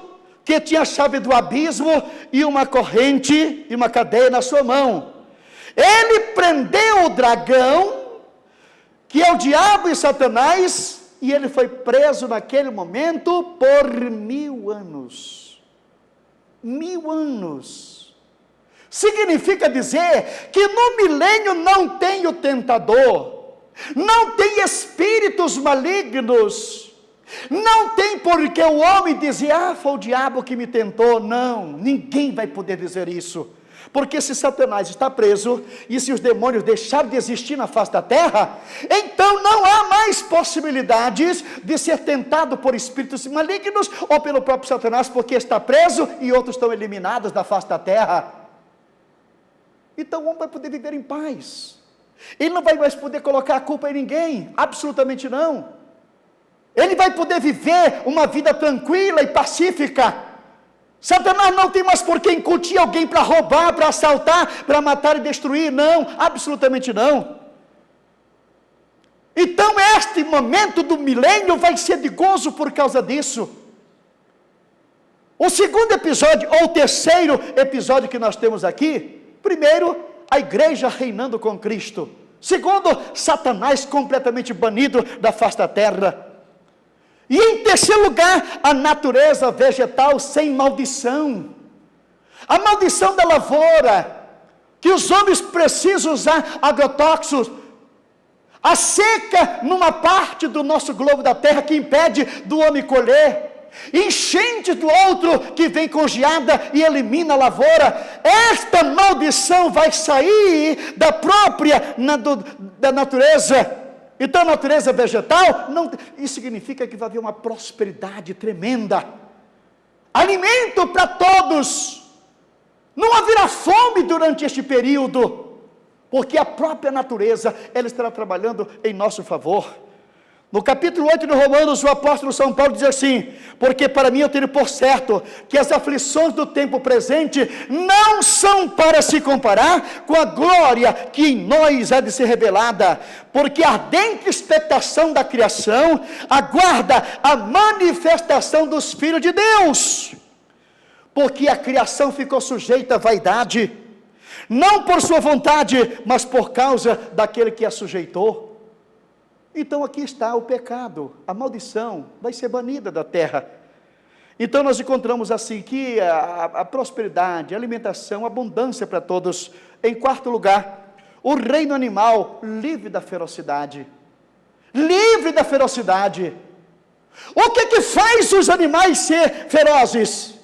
que tinha a chave do abismo e uma corrente e uma cadeia na sua mão. Ele prendeu o dragão, que é o diabo e Satanás, e ele foi preso naquele momento por 1000 anos. 1000 anos. Significa dizer que no milênio não tem o tentador, não tem espíritos malignos, não tem porque o homem dizer, foi o diabo que me tentou. Não, ninguém vai poder dizer isso. Porque se Satanás está preso, e se os demônios deixarem de existir na face da terra, então não há mais possibilidades de ser tentado por espíritos malignos, ou pelo próprio Satanás, porque está preso, e outros estão eliminados da face da terra. Então o homem vai poder viver em paz. Ele não vai mais poder colocar a culpa em ninguém, absolutamente não. Ele vai poder viver uma vida tranquila e pacífica. Satanás não tem mais por que incutir alguém para roubar, para assaltar, para matar e destruir, não, absolutamente não. Então este momento do milênio vai ser de gozo por causa disso. O segundo episódio, ou o terceiro episódio que nós temos aqui, primeiro, a igreja reinando com Cristo. Segundo, Satanás completamente banido da face da terra. E em terceiro lugar, a natureza vegetal sem maldição. A maldição da lavoura, que os homens precisam usar agrotóxicos. A seca numa parte do nosso globo da terra que impede do homem colher. Enchente do outro que vem com geada e elimina a lavoura. Esta maldição vai sair da própria da natureza. Então a natureza vegetal, isso significa que vai haver uma prosperidade tremenda, alimento para todos, não haverá fome durante este período, porque a própria natureza, ela estará trabalhando em nosso favor. No capítulo 8 de Romanos, o apóstolo São Paulo diz assim, porque para mim eu tenho por certo, que as aflições do tempo presente, não são para se comparar com a glória que em nós há de ser revelada, porque a ardente expectação da criação, aguarda a manifestação dos filhos de Deus, porque a criação ficou sujeita à vaidade, não por sua vontade, mas por causa daquele que a sujeitou. Então aqui está o pecado, a maldição vai ser banida da terra. Então nós encontramos assim que a prosperidade, a alimentação, a abundância para todos. Em quarto lugar, o reino animal livre da ferocidade. Livre da ferocidade. O que faz os animais ser ferozes?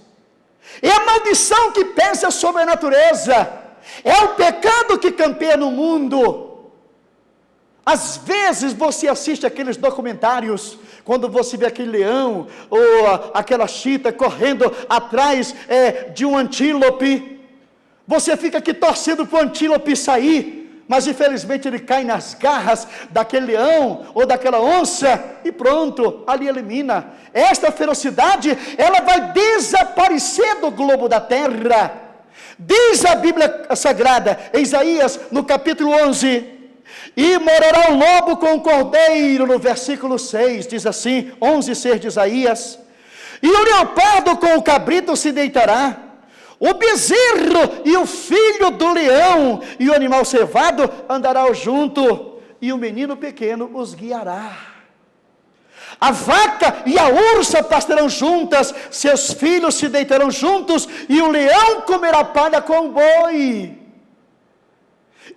É a maldição que pesa sobre a natureza. É o pecado que campeia no mundo. Às vezes você assiste aqueles documentários, quando você vê aquele leão, ou aquela chita correndo atrás de um antílope, você fica aqui torcendo para o antílope sair, mas infelizmente ele cai nas garras daquele leão, ou daquela onça, e pronto, ali elimina. Esta ferocidade, ela vai desaparecer do globo da terra. Diz a Bíblia Sagrada, em Isaías, no capítulo 11, E morará o lobo com o cordeiro, no versículo 6, diz assim, 11:6 de Isaías. E o leopardo com o cabrito se deitará, o bezerro e o filho do leão e o animal cevado andarão junto, e o menino pequeno os guiará. A vaca e a ursa pastarão juntas, seus filhos se deitarão juntos, e o leão comerá palha com o boi.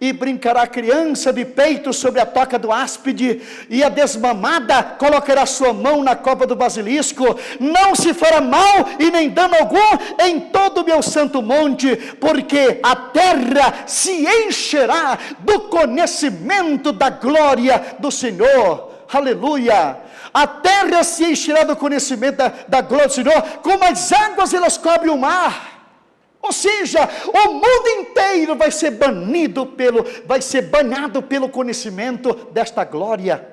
E brincará a criança de peito sobre a toca do áspide, e a desmamada colocará sua mão na cova do basilisco. Não se fará mal e nem dano algum em todo o meu santo monte, porque a terra se encherá do conhecimento da glória do Senhor. Aleluia! A terra se encherá do conhecimento da glória do Senhor, como as águas elas cobrem o mar. Ou seja, o mundo inteiro vai ser banhado pelo conhecimento desta glória.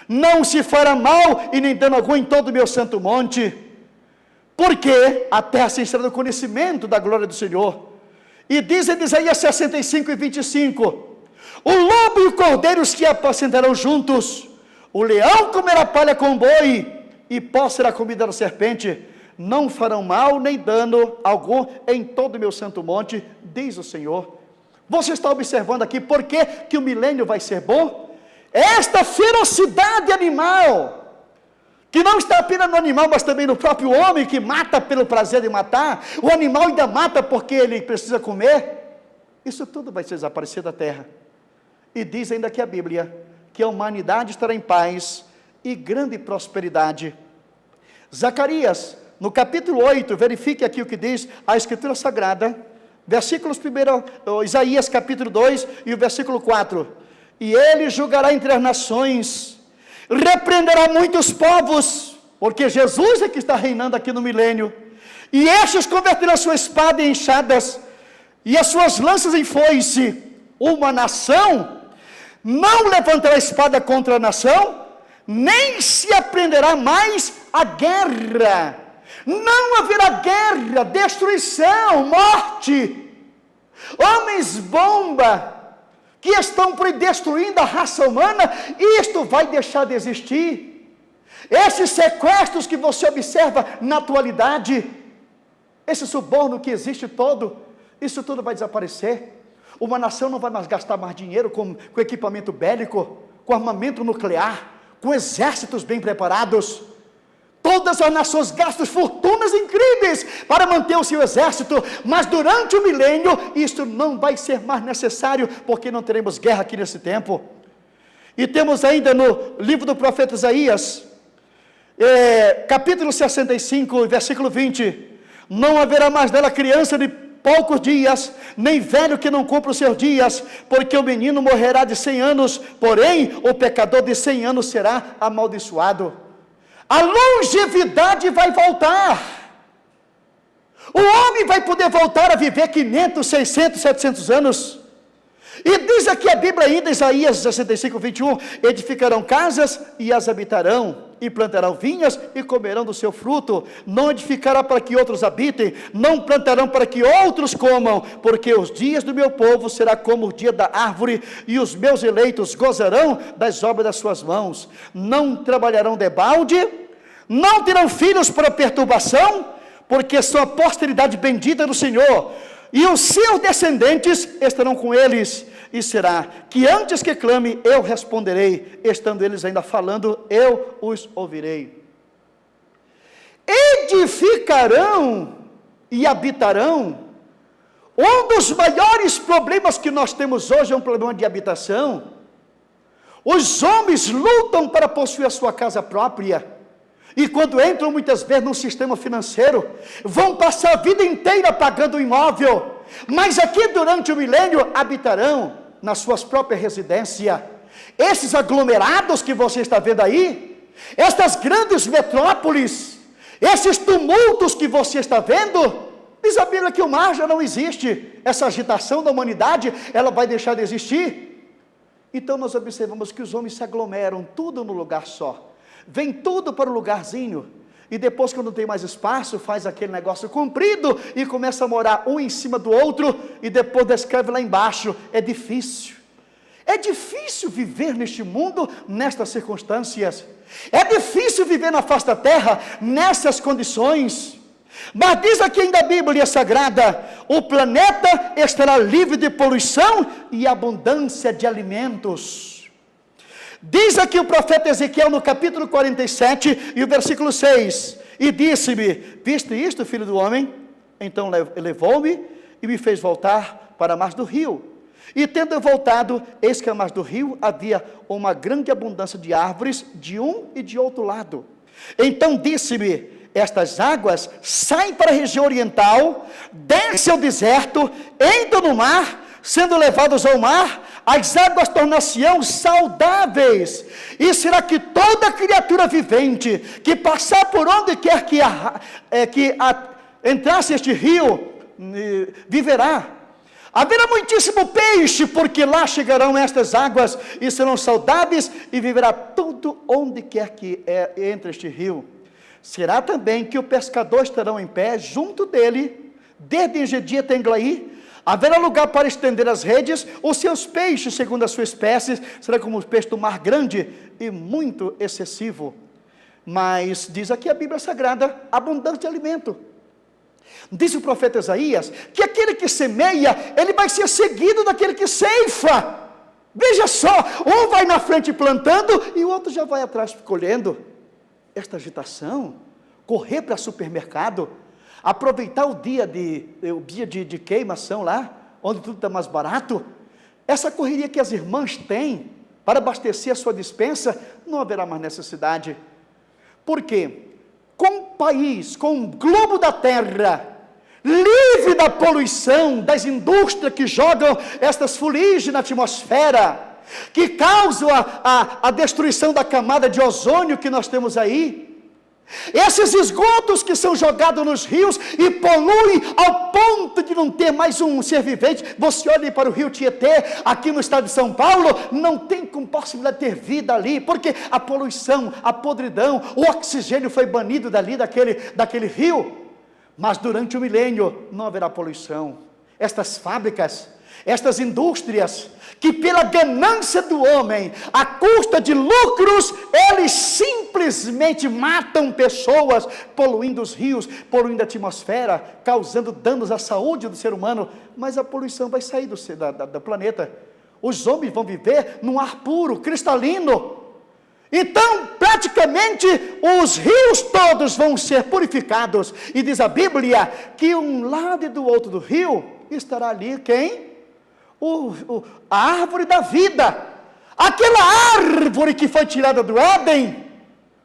Não se fará mal e nem dano algum em todo o meu santo monte, porque a terra se encherá do conhecimento da glória do Senhor. E diz em Isaías 65:25, o lobo e o cordeiro se apacentarão juntos, o leão comerá palha com o boi, e pó será comida da serpente. Não farão mal nem dano algum em todo o meu santo monte, diz o Senhor. Você está observando aqui por que o milênio vai ser bom? Esta ferocidade animal, que não está apenas no animal, mas também no próprio homem, que mata pelo prazer de matar, o animal ainda mata porque ele precisa comer, isso tudo vai desaparecer da terra. E diz ainda que a Bíblia, que a humanidade estará em paz e grande prosperidade. Zacarias, no capítulo 8, verifique aqui o que diz a Escritura Sagrada, versículos 1, Isaías capítulo 2 e o versículo 4. E ele julgará entre as nações, repreenderá muitos povos, porque Jesus é que está reinando aqui no milênio, e estes converterão sua espada em enxadas, e as suas lanças em foice. Uma nação não levantará espada contra a nação, nem se aprenderá mais a guerra. Não haverá guerra, destruição, morte, homens bomba, que estão por aí destruindo a raça humana, isto vai deixar de existir. Esses sequestros que você observa na atualidade, esse suborno que existe todo, isso tudo vai desaparecer. Uma nação não vai mais gastar mais dinheiro com equipamento bélico, com armamento nuclear, com exércitos bem preparados. Todas as nações gastam fortunas incríveis para manter o seu exército, mas durante o milênio, isso não vai ser mais necessário, porque não teremos guerra aqui nesse tempo. E temos ainda no livro do profeta Isaías, capítulo 65, versículo 20, não haverá mais dela criança de poucos dias, nem velho que não cumpra os seus dias, porque o menino morrerá de 100 anos, porém o pecador de 100 anos será amaldiçoado. A longevidade vai voltar. O homem vai poder voltar a viver 500, 600, 700 anos. E diz aqui a Bíblia ainda, Isaías 65:21, edificarão casas e as habitarão, e plantarão vinhas e comerão do seu fruto. Não edificará para que outros habitem, não plantarão para que outros comam, porque os dias do meu povo será como o dia da árvore, e os meus eleitos gozarão das obras das suas mãos. Não trabalharão debalde, não terão filhos para perturbação, porque são a posteridade bendita do Senhor, e os seus descendentes estarão com eles. E será que antes que clame, eu responderei, estando eles ainda falando, eu os ouvirei. Edificarão e habitarão. Um dos maiores problemas que nós temos hoje é um problema de habitação. Os homens lutam para possuir a sua casa própria, e quando entram muitas vezes num sistema financeiro, vão passar a vida inteira pagando o imóvel, mas aqui durante o milênio habitarão nas suas próprias residências. Esses aglomerados que você está vendo aí, estas grandes metrópoles, esses tumultos que você está vendo, diz a Bíblia que o mar já não existe, essa agitação da humanidade, ela vai deixar de existir. Então nós observamos que os homens se aglomeram, tudo no lugar só, vem tudo para um lugarzinho, e depois quando não tem mais espaço, faz aquele negócio comprido, e começa a morar um em cima do outro, e depois descreve lá embaixo, é difícil. É difícil viver neste mundo, nestas circunstâncias. É difícil viver na face da terra, nessas condições. Mas diz aqui ainda a Bíblia Sagrada, o planeta estará livre de poluição e abundância de alimentos. Diz aqui o profeta Ezequiel no capítulo 47 e o versículo 6. E disse-me, viste isto, filho do homem? Então levou-me e me fez voltar para a margem do rio. E tendo eu voltado, eis que a margem do rio havia uma grande abundância de árvores de um e de outro lado. Então disse-me, estas águas saem para a região oriental, descem ao deserto, entram no mar, sendo levados ao mar, as águas tornar-se-ão saudáveis, e será que toda criatura vivente, que passar por onde quer que entrasse este rio, viverá. Haverá muitíssimo peixe, porque lá chegarão estas águas, e serão saudáveis, e viverá tudo onde quer que entre este rio. Será também que o pescador estarão em pé junto dele, desde Engedi até Englaí. Haverá lugar para estender as redes, os seus peixes, segundo a sua espécie, será como os peixes do mar grande e muito excessivo. Mas, diz aqui a Bíblia Sagrada, abundante de alimento. Diz o profeta Isaías, que aquele que semeia, ele vai ser seguido daquele que ceifa. Veja só, um vai na frente plantando, e o outro já vai atrás colhendo. Esta agitação, correr para supermercado, aproveitar o dia de queimação lá, onde tudo está mais barato, essa correria que as irmãs têm, para abastecer a sua despensa, não haverá mais necessidade. Por quê? Com o país, com o globo da terra, livre da poluição, das indústrias que jogam estas fuligens na atmosfera, que causam a destruição da camada de ozônio que nós temos aí, esses esgotos que são jogados nos rios e poluem ao ponto de não ter mais um ser vivente. Você olha para o rio Tietê, aqui no estado de São Paulo, não tem como possibilidade de ter vida ali, porque a poluição, a podridão, o oxigênio foi banido daquele rio. Mas durante o milênio não haverá poluição. Estas fábricas, estas indústrias, que pela ganância do homem, à custa de lucros, eles simplesmente matam pessoas, poluindo os rios, poluindo a atmosfera, causando danos à saúde do ser humano. Mas a poluição vai sair do planeta. Os homens vão viver num ar puro, cristalino. Então, praticamente, os rios todos vão ser purificados. E diz a Bíblia, que um lado e do outro do rio, estará ali quem? A árvore da vida, aquela árvore que foi tirada do Éden,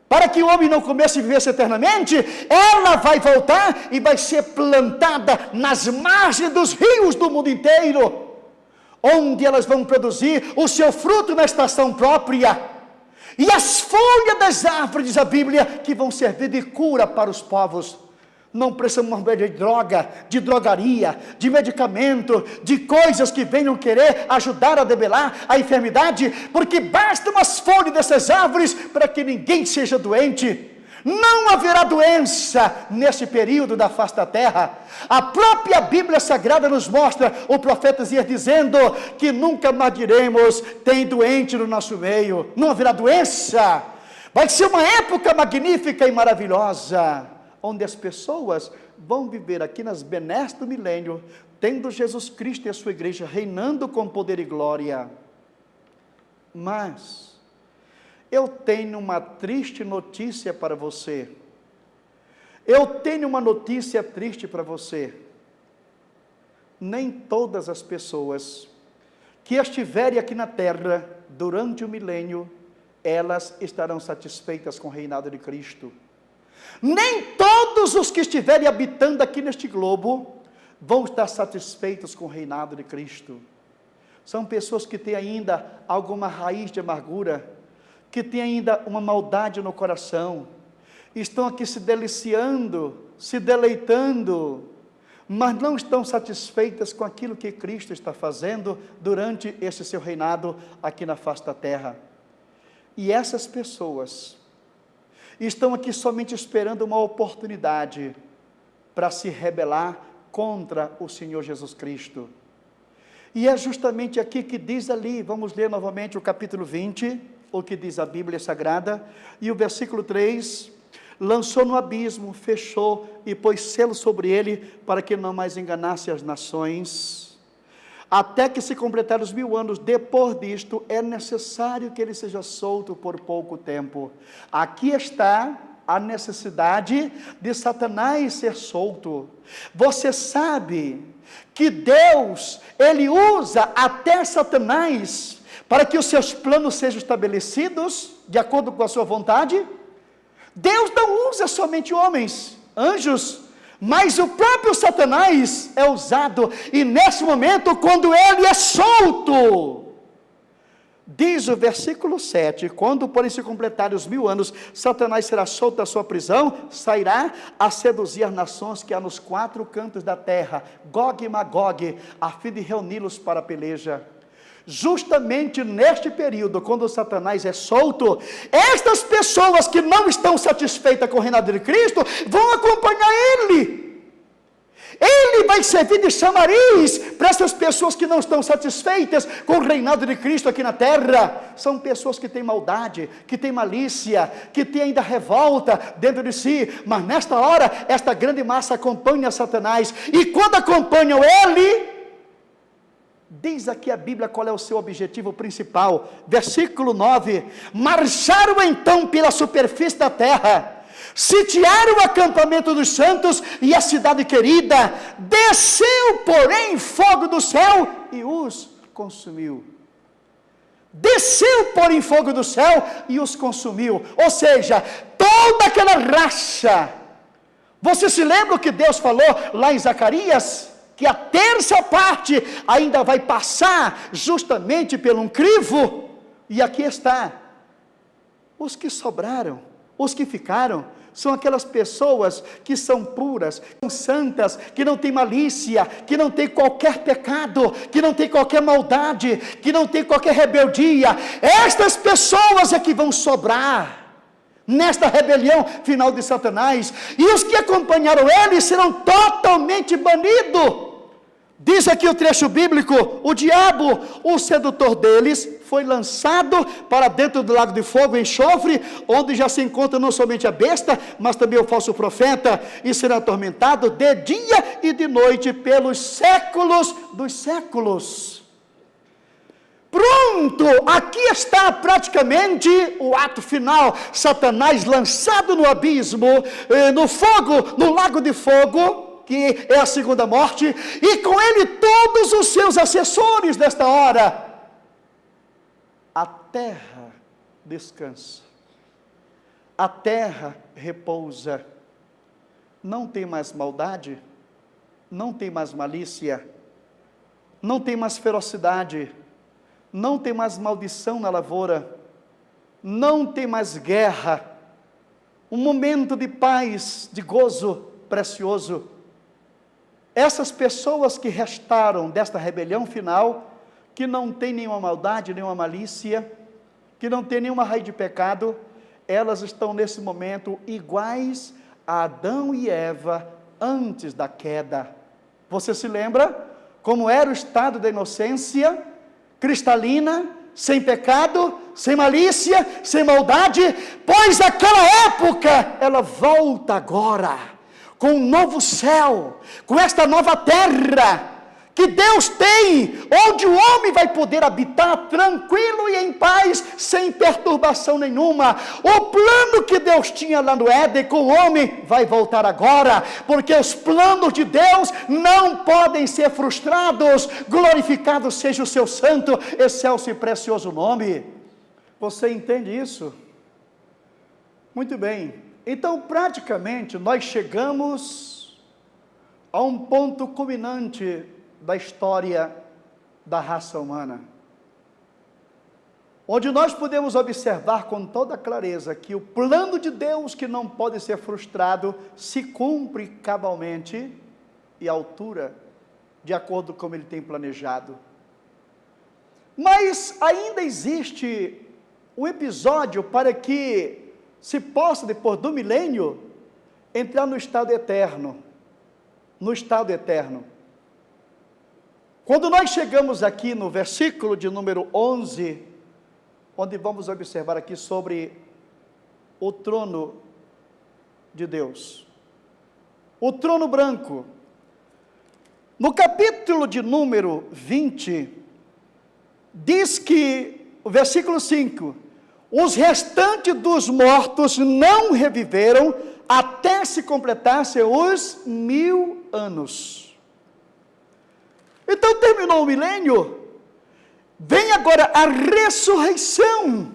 para que o homem não comece a viver eternamente, ela vai voltar e vai ser plantada nas margens dos rios do mundo inteiro, onde elas vão produzir o seu fruto na estação própria, e as folhas das árvores, diz a Bíblia, que vão servir de cura para os povos. Não precisamos de droga, de drogaria, de medicamento, de coisas que venham querer ajudar a debelar a enfermidade, porque bastam as folhas dessas árvores para que ninguém seja doente. Não haverá doença nesse período da face da terra. A própria Bíblia Sagrada nos mostra, o profeta Isaías dizendo que nunca mais diremos, tem doente no nosso meio. Não haverá doença. Vai ser uma época magnífica e maravilhosa, onde as pessoas vão viver aqui nas benesses do milênio, tendo Jesus Cristo e a sua igreja reinando com poder e glória. Mas eu tenho uma triste notícia para você. Eu tenho uma notícia triste para você. Nem todas as pessoas que estiverem aqui na terra durante o milênio, elas estarão satisfeitas com o reinado de Cristo. Nem todos os que estiverem habitando aqui neste globo vão estar satisfeitos com o reinado de Cristo. São pessoas que têm ainda alguma raiz de amargura, que têm ainda uma maldade no coração, estão aqui se deliciando, se deleitando, mas não estão satisfeitas com aquilo que Cristo está fazendo durante esse seu reinado aqui na face da terra. E essas pessoas estão aqui somente esperando uma oportunidade para se rebelar contra o Senhor Jesus Cristo. E é justamente aqui que diz ali, vamos ler novamente o capítulo 20, o que diz a Bíblia Sagrada, e o versículo 3, lançou no abismo, fechou e pôs selo sobre ele, para que não mais enganasse as nações, até que se completaram os 1000 anos. Depois disto, é necessário que ele seja solto por pouco tempo. Aqui está a necessidade de Satanás ser solto. Você sabe que Deus, Ele usa até Satanás para que os seus planos sejam estabelecidos de acordo com a sua vontade? Deus não usa somente homens, anjos, mas o próprio Satanás é usado, e nesse momento, quando ele é solto, diz o versículo 7, quando porém se completarem os 1000 anos, Satanás será solto da sua prisão, sairá a seduzir as nações que há nos 4 cantos da terra, Gog e Magog, a fim de reuni-los para a peleja. Justamente neste período, quando Satanás é solto, estas pessoas que não estão satisfeitas com o reinado de Cristo, vão acompanhar ele. Ele vai servir de chamariz para essas pessoas que não estão satisfeitas com o reinado de Cristo aqui na terra. São pessoas que têm maldade, que têm malícia, que têm ainda revolta dentro de si, mas nesta hora, esta grande massa acompanha Satanás, e quando acompanham ele, diz aqui a Bíblia qual é o seu objetivo principal, versículo 9, marcharam então pela superfície da terra, sitiaram o acampamento dos santos e a cidade querida, desceu porém fogo do céu e os consumiu. Desceu porém fogo do céu e os consumiu, ou seja, toda aquela raça. Você se lembra o que Deus falou lá em Zacarias? Que a terça parte ainda vai passar justamente pelo crivo, e aqui está, os que sobraram, os que ficaram, são aquelas pessoas que são puras, são santas, que não têm malícia, que não têm qualquer pecado, que não têm qualquer maldade, que não têm qualquer rebeldia. Estas pessoas é que vão sobrar nesta rebelião final de Satanás, e os que acompanharam ele serão totalmente banidos. Diz aqui o trecho bíblico, o diabo, o sedutor deles, foi lançado para dentro do lago de fogo e enxofre, onde já se encontra não somente a besta, mas também o falso profeta, e será atormentado de dia e de noite pelos séculos dos séculos. Pronto, aqui está praticamente o ato final, Satanás lançado no abismo, no fogo, no lago de fogo, que é a segunda morte, e com ele todos os seus assessores nesta hora. A terra descansa, a terra repousa, não tem mais maldade, não tem mais malícia, não tem mais ferocidade, não tem mais maldição na lavoura, não tem mais guerra, um momento de paz, de gozo precioso. Essas pessoas que restaram desta rebelião final, que não tem nenhuma maldade, nenhuma malícia, que não tem nenhuma raiz de pecado, elas estão nesse momento iguais a Adão e Eva antes da queda. Você se lembra como era o estado da inocência, cristalina, sem pecado, sem malícia, sem maldade? Pois aquela época, ela volta agora, com um novo céu, com esta nova terra, que Deus tem, onde o homem vai poder habitar tranquilo e em paz, sem perturbação nenhuma. O plano que Deus tinha lá no Éden com o homem, vai voltar agora, porque os planos de Deus não podem ser frustrados. Glorificado seja o seu santo, excelso e precioso nome. Você entende isso? Muito bem. Então, praticamente, nós chegamos a um ponto culminante da história da raça humana, onde nós podemos observar com toda clareza que o plano de Deus, que não pode ser frustrado, se cumpre cabalmente e à altura, de acordo com ele tem planejado. Mas ainda existe um episódio para que se possa, depois do milênio, entrar no estado eterno. No estado eterno. Quando nós chegamos aqui no versículo de número 11, onde vamos observar aqui sobre o trono de Deus, o trono branco, no capítulo de número 20, diz que, o versículo 5, os restantes dos mortos não reviveram até se completassem os 1000 anos. Então terminou o milênio, vem agora a ressurreição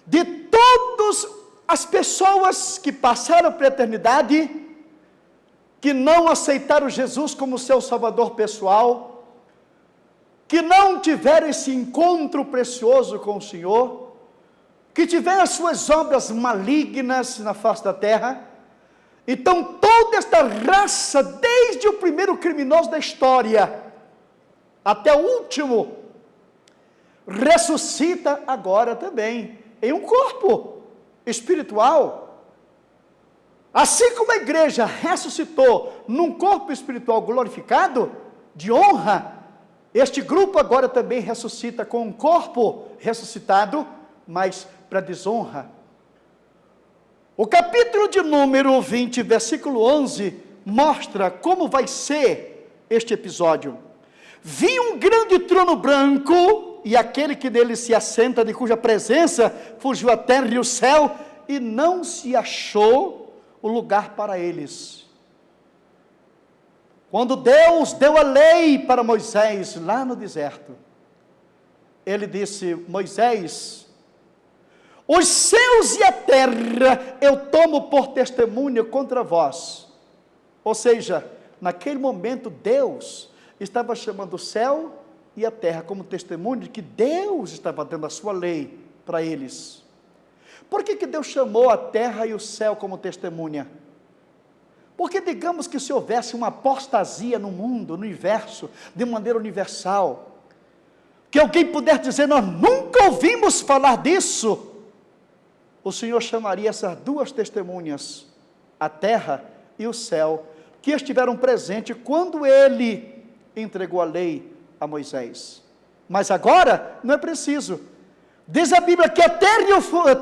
de todas as pessoas que passaram pela eternidade, que não aceitaram Jesus como seu salvador pessoal, que não tiveram esse encontro precioso com o Senhor, que tiveram as suas obras malignas na face da terra. Então toda esta raça, desde o primeiro criminoso da história até o último, ressuscita agora também em um corpo espiritual. Assim como a igreja ressuscitou num corpo espiritual glorificado, de honra, este grupo agora também ressuscita com um corpo ressuscitado, mas para desonra. O capítulo de número 20, versículo 11, mostra como vai ser este episódio. Vi um grande trono branco, e aquele que nele se assenta, de cuja presença fugiu a terra e o céu, e não se achou o lugar para eles. Quando Deus deu a lei para Moisés, lá no deserto, ele disse: Moisés, os céus e a terra eu tomo por testemunha contra vós. Ou seja, naquele momento Deus estava chamando o céu e a terra como testemunho de que Deus estava dando a sua lei para eles. Por que Deus chamou a terra e o céu como testemunha? Porque digamos que se houvesse uma apostasia no mundo, no universo, de maneira universal, que alguém pudesse dizer: nós nunca ouvimos falar disso, o Senhor chamaria essas duas testemunhas, a terra e o céu, que estiveram presentes quando Ele entregou a lei a Moisés. Mas agora não é preciso. Diz a Bíblia que a terra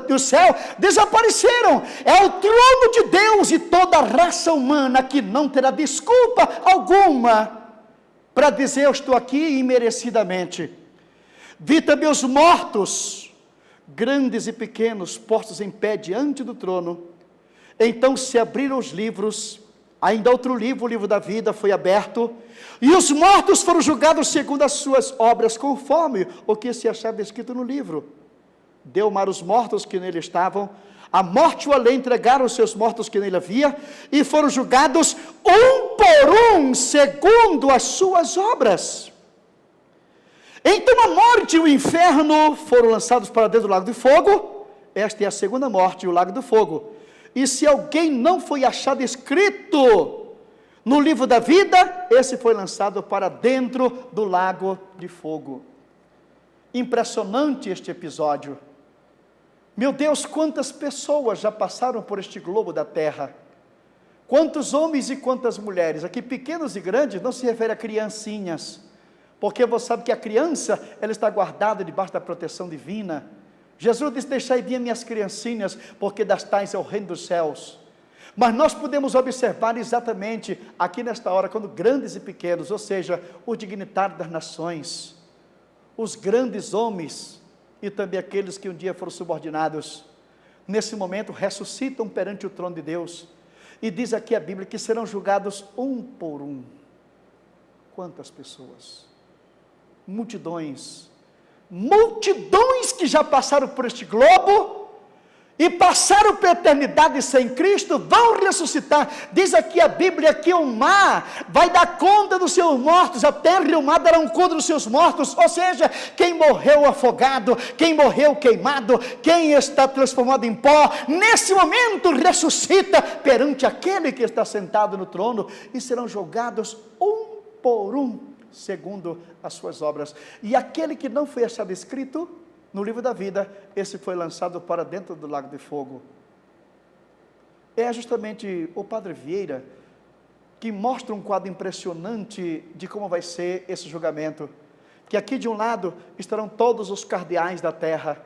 e o céu desapareceram. É o trono de Deus, e toda a raça humana que não terá desculpa alguma para dizer: eu estou aqui imerecidamente. Vi também os mortos, grandes e pequenos, postos em pé diante do trono. Então se abriram os livros. Ainda outro livro, o livro da vida, foi aberto, e os mortos foram julgados segundo as suas obras, conforme o que se achava escrito no livro. Deu mar os mortos que nele estavam, a morte e a lei entregaram os seus mortos que nele havia, e foram julgados um por um, segundo as suas obras. Então a morte e o inferno foram lançados para dentro do lago de fogo. Esta é a segunda morte, o lago do fogo. E se alguém não foi achado escrito no livro da vida, esse foi lançado para dentro do lago de fogo. Impressionante este episódio. Meu Deus, quantas pessoas já passaram por este globo da terra. Quantos homens e quantas mulheres. Aqui pequenos e grandes, não se refere a criancinhas. Porque você sabe que a criança, ela está guardada debaixo da proteção divina. Jesus disse: deixai vir minhas criancinhas, porque das tais é o reino dos céus. Mas nós podemos observar exatamente aqui nesta hora, quando grandes e pequenos, ou seja, os dignitários das nações, os grandes homens, e também aqueles que um dia foram subordinados, nesse momento ressuscitam perante o trono de Deus, e diz aqui a Bíblia que serão julgados um por um. Quantas pessoas? Multidões que já passaram por este globo e passaram pela eternidade sem Cristo, vão ressuscitar. Diz aqui a Bíblia que o mar vai dar conta dos seus mortos, a terra e o mar darão conta dos seus mortos. Ou seja, quem morreu afogado, quem morreu queimado, quem está transformado em pó, nesse momento ressuscita perante aquele que está sentado no trono, e serão julgados um por um, segundo as suas obras. E aquele que não foi achado escrito no livro da vida, esse foi lançado para dentro do lago de fogo. É justamente o Padre Vieira que mostra um quadro impressionante de como vai ser esse julgamento. Que aqui de um lado estarão todos os cardeais da terra,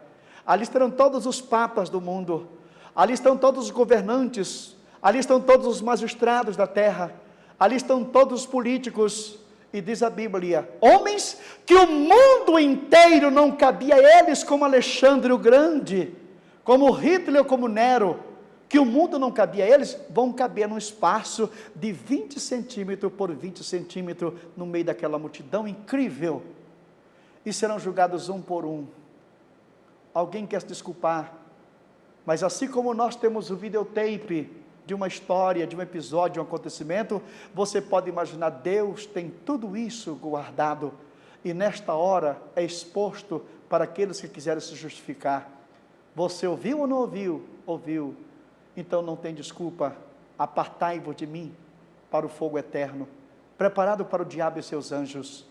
ali estarão todos os papas do mundo, ali estão todos os governantes, ali estão todos os magistrados da terra, ali estão todos os políticos, e diz a Bíblia, homens que o mundo inteiro não cabia a eles, como Alexandre o Grande, como Hitler, como Nero, que o mundo não cabia a eles, vão caber num espaço de 20 centímetros por 20 centímetros, no meio daquela multidão incrível, e serão julgados um por um. Alguém quer se desculpar, mas assim como nós temos o videotape de uma história, de um episódio, de um acontecimento, você pode imaginar, Deus tem tudo isso guardado, e nesta hora é exposto para aqueles que quiserem se justificar. Você ouviu ou não ouviu? Ouviu. Então não tem desculpa, apartai-vos de mim para o fogo eterno, preparado para o diabo e seus anjos.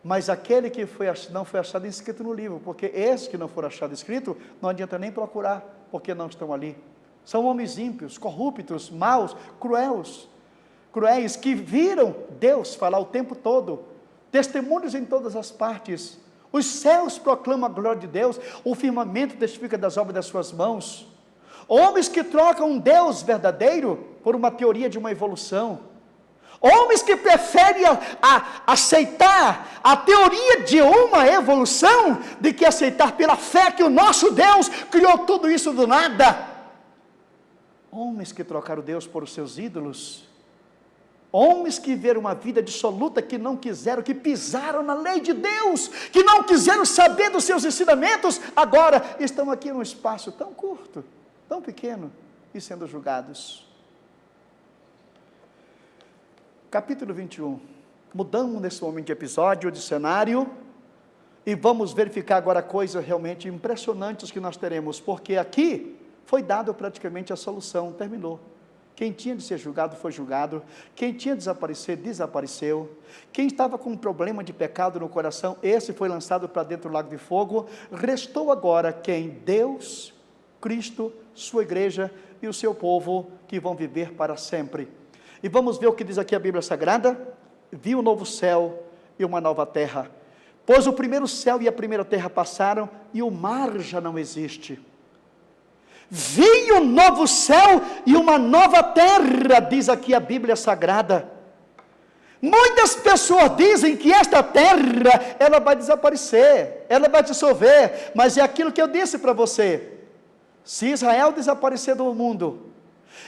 Mas aquele que não foi achado inscrito no livro, porque esses que não foram achados escrito, não adianta nem procurar, porque não estão ali. São homens ímpios, corruptos, maus, cruéis, que viram Deus falar o tempo todo, testemunhos em todas as partes. Os céus proclamam a glória de Deus, o firmamento testifica das obras das suas mãos. Homens que trocam um Deus verdadeiro por uma teoria de uma evolução. Homens que preferem aceitar a teoria de uma evolução, de que aceitar pela fé que o nosso Deus criou tudo isso do nada. Homens que trocaram Deus por os seus ídolos, homens que viveram uma vida dissoluta, que não quiseram, que pisaram na lei de Deus, que não quiseram saber dos seus ensinamentos, agora estão aqui num espaço tão curto, tão pequeno, e sendo julgados. Capítulo 21, mudamos nesse momento de episódio, de cenário, e vamos verificar agora coisas realmente impressionantes que nós teremos, porque aqui foi dado praticamente a solução, terminou. Quem tinha de ser julgado foi julgado, quem tinha de desaparecer, desapareceu, quem estava com um problema de pecado no coração, esse foi lançado para dentro do lago de fogo. Restou agora quem? Deus, Cristo, sua igreja e o seu povo, que vão viver para sempre. E vamos ver o que diz aqui a Bíblia Sagrada. Vi um novo céu e uma nova terra, pois o primeiro céu e a primeira terra passaram, e o mar já não existe. Vi um novo céu e uma nova terra, diz aqui a Bíblia Sagrada. Muitas pessoas dizem que esta terra, ela vai desaparecer, ela vai dissolver, mas é aquilo que eu disse para você, se Israel desaparecer do mundo,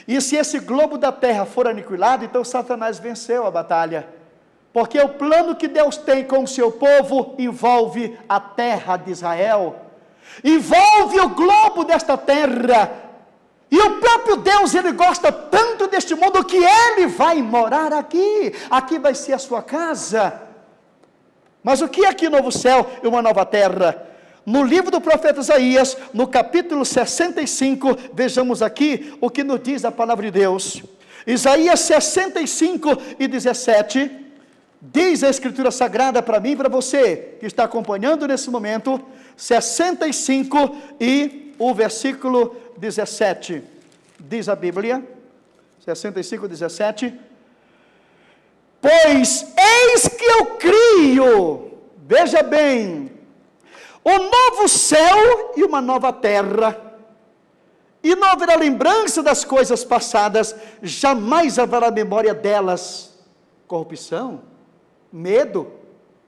e se esse globo da terra for aniquilado, então Satanás venceu a batalha, porque o plano que Deus tem com o seu povo envolve a terra de Israel, envolve o globo desta terra, e o próprio Deus, Ele gosta tanto deste mundo, que Ele vai morar aqui vai ser a sua casa. Mas o que é aqui novo céu e uma nova terra? No livro do profeta Isaías, no capítulo 65, vejamos aqui o que nos diz a palavra de Deus. Isaías 65 e 17, diz a Escritura Sagrada para mim e para você, que está acompanhando nesse momento, 65 e o versículo 17, diz a Bíblia, 65 e 17, pois eis que eu crio, veja bem, um novo céu e uma nova terra, e não haverá lembrança das coisas passadas, jamais haverá memória delas. Corrupção, medo,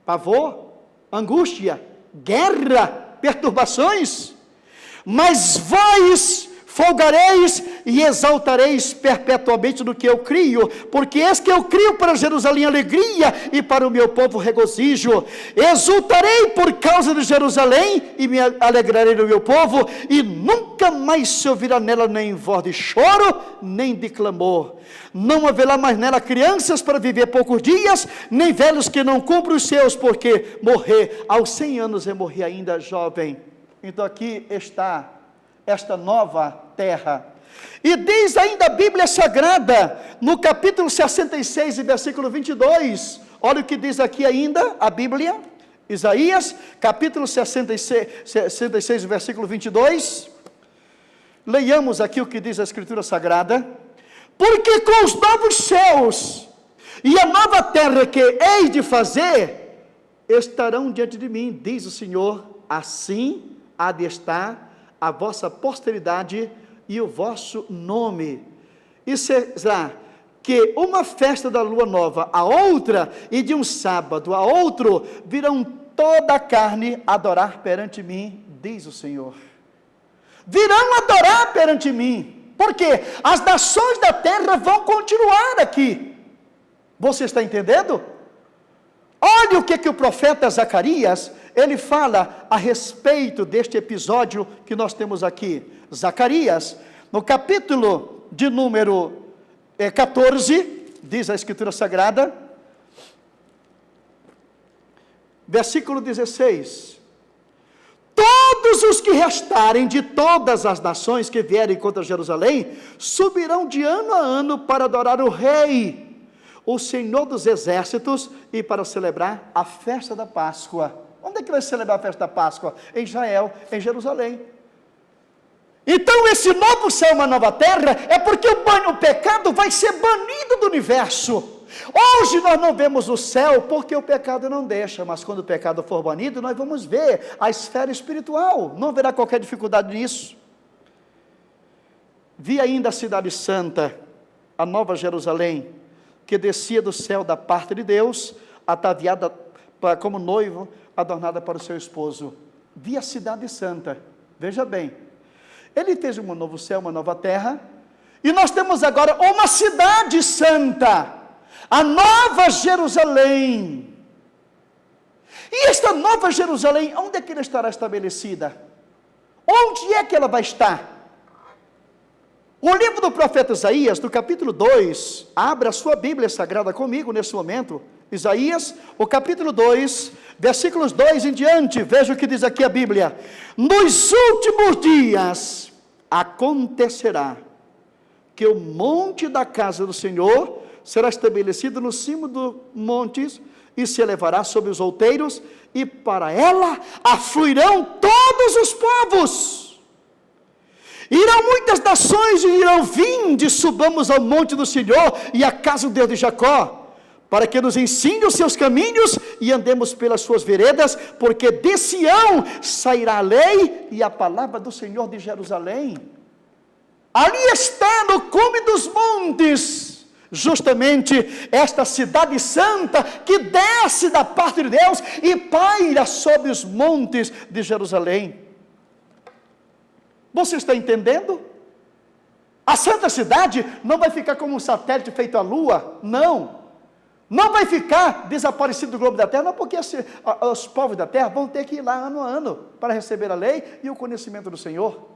pavor, angústia, guerra, perturbações, mas vós folgareis e exaltareis perpetuamente no que eu crio, porque eis que eu crio para Jerusalém alegria e para o meu povo regozijo. Exultarei por causa de Jerusalém e me alegrarei no meu povo, e nunca mais se ouvirá nela nem voz de choro, nem de clamor. Não haverá mais nela crianças para viver poucos dias, nem velhos que não cumprem os seus, porque morrer aos 100 anos é morrer ainda jovem. Então aqui está esta nova terra. E diz ainda a Bíblia Sagrada, no capítulo 66 e versículo 22, olha o que diz aqui ainda a Bíblia, Isaías, capítulo 66 e versículo 22, leiamos aqui o que diz a Escritura Sagrada, porque com os novos céus e a nova terra que hei de fazer, estarão diante de mim, diz o Senhor, assim há de estar a vossa posteridade e o vosso nome. E será que uma festa da lua nova a outra, e de um sábado a outro, virão toda a carne adorar perante mim, diz o Senhor. Virão adorar perante mim, porque as nações da terra vão continuar aqui. Você está entendendo? Olha o que o profeta Zacarias, ele fala a respeito deste episódio que nós temos aqui. Zacarias, no capítulo de número 14, diz a Escritura Sagrada, versículo 16: todos os que restarem de todas as nações que vierem contra Jerusalém, subirão de ano a ano para adorar o Rei, o Senhor dos Exércitos, e para celebrar a festa da Páscoa. Onde é que vai celebrar a festa da Páscoa? Em Israel, em Jerusalém. Então esse novo céu e uma nova terra, é porque o pecado vai ser banido do universo. Hoje nós não vemos o céu, porque o pecado não deixa, mas quando o pecado for banido, nós vamos ver a esfera espiritual, não haverá qualquer dificuldade nisso. Vi ainda a cidade santa, a nova Jerusalém, que descia do céu da parte de Deus, ataviada como noivo, adornada para o seu esposo. Vi a cidade santa, veja bem, ele fez um novo céu, uma nova terra, e nós temos agora uma cidade santa, a nova Jerusalém. E esta nova Jerusalém, onde é que ela estará estabelecida? Onde é que ela vai estar? O livro do profeta Isaías, no capítulo 2, abra a sua Bíblia Sagrada comigo nesse momento. Isaías, o capítulo 2, versículos 2 em diante, veja o que diz aqui a Bíblia. Nos últimos dias acontecerá que o monte da casa do Senhor será estabelecido no cimo dos montes e se elevará sobre os outeiros, e para ela afluirão todos os povos. Irão muitas nações e dirão: vinde, subamos ao monte do Senhor e à casa do Deus de Jacó, para que nos ensine os seus caminhos e andemos pelas suas veredas, porque de Sião sairá a lei e a palavra do Senhor de Jerusalém. Ali está, no cume dos montes, justamente esta cidade santa que desce da parte de Deus e paira sobre os montes de Jerusalém. Você está entendendo? A santa cidade não vai ficar como um satélite feito à lua, não. Não vai ficar desaparecido do globo da terra, não, porque os povos da terra vão ter que ir lá ano a ano para receber a lei e o conhecimento do Senhor.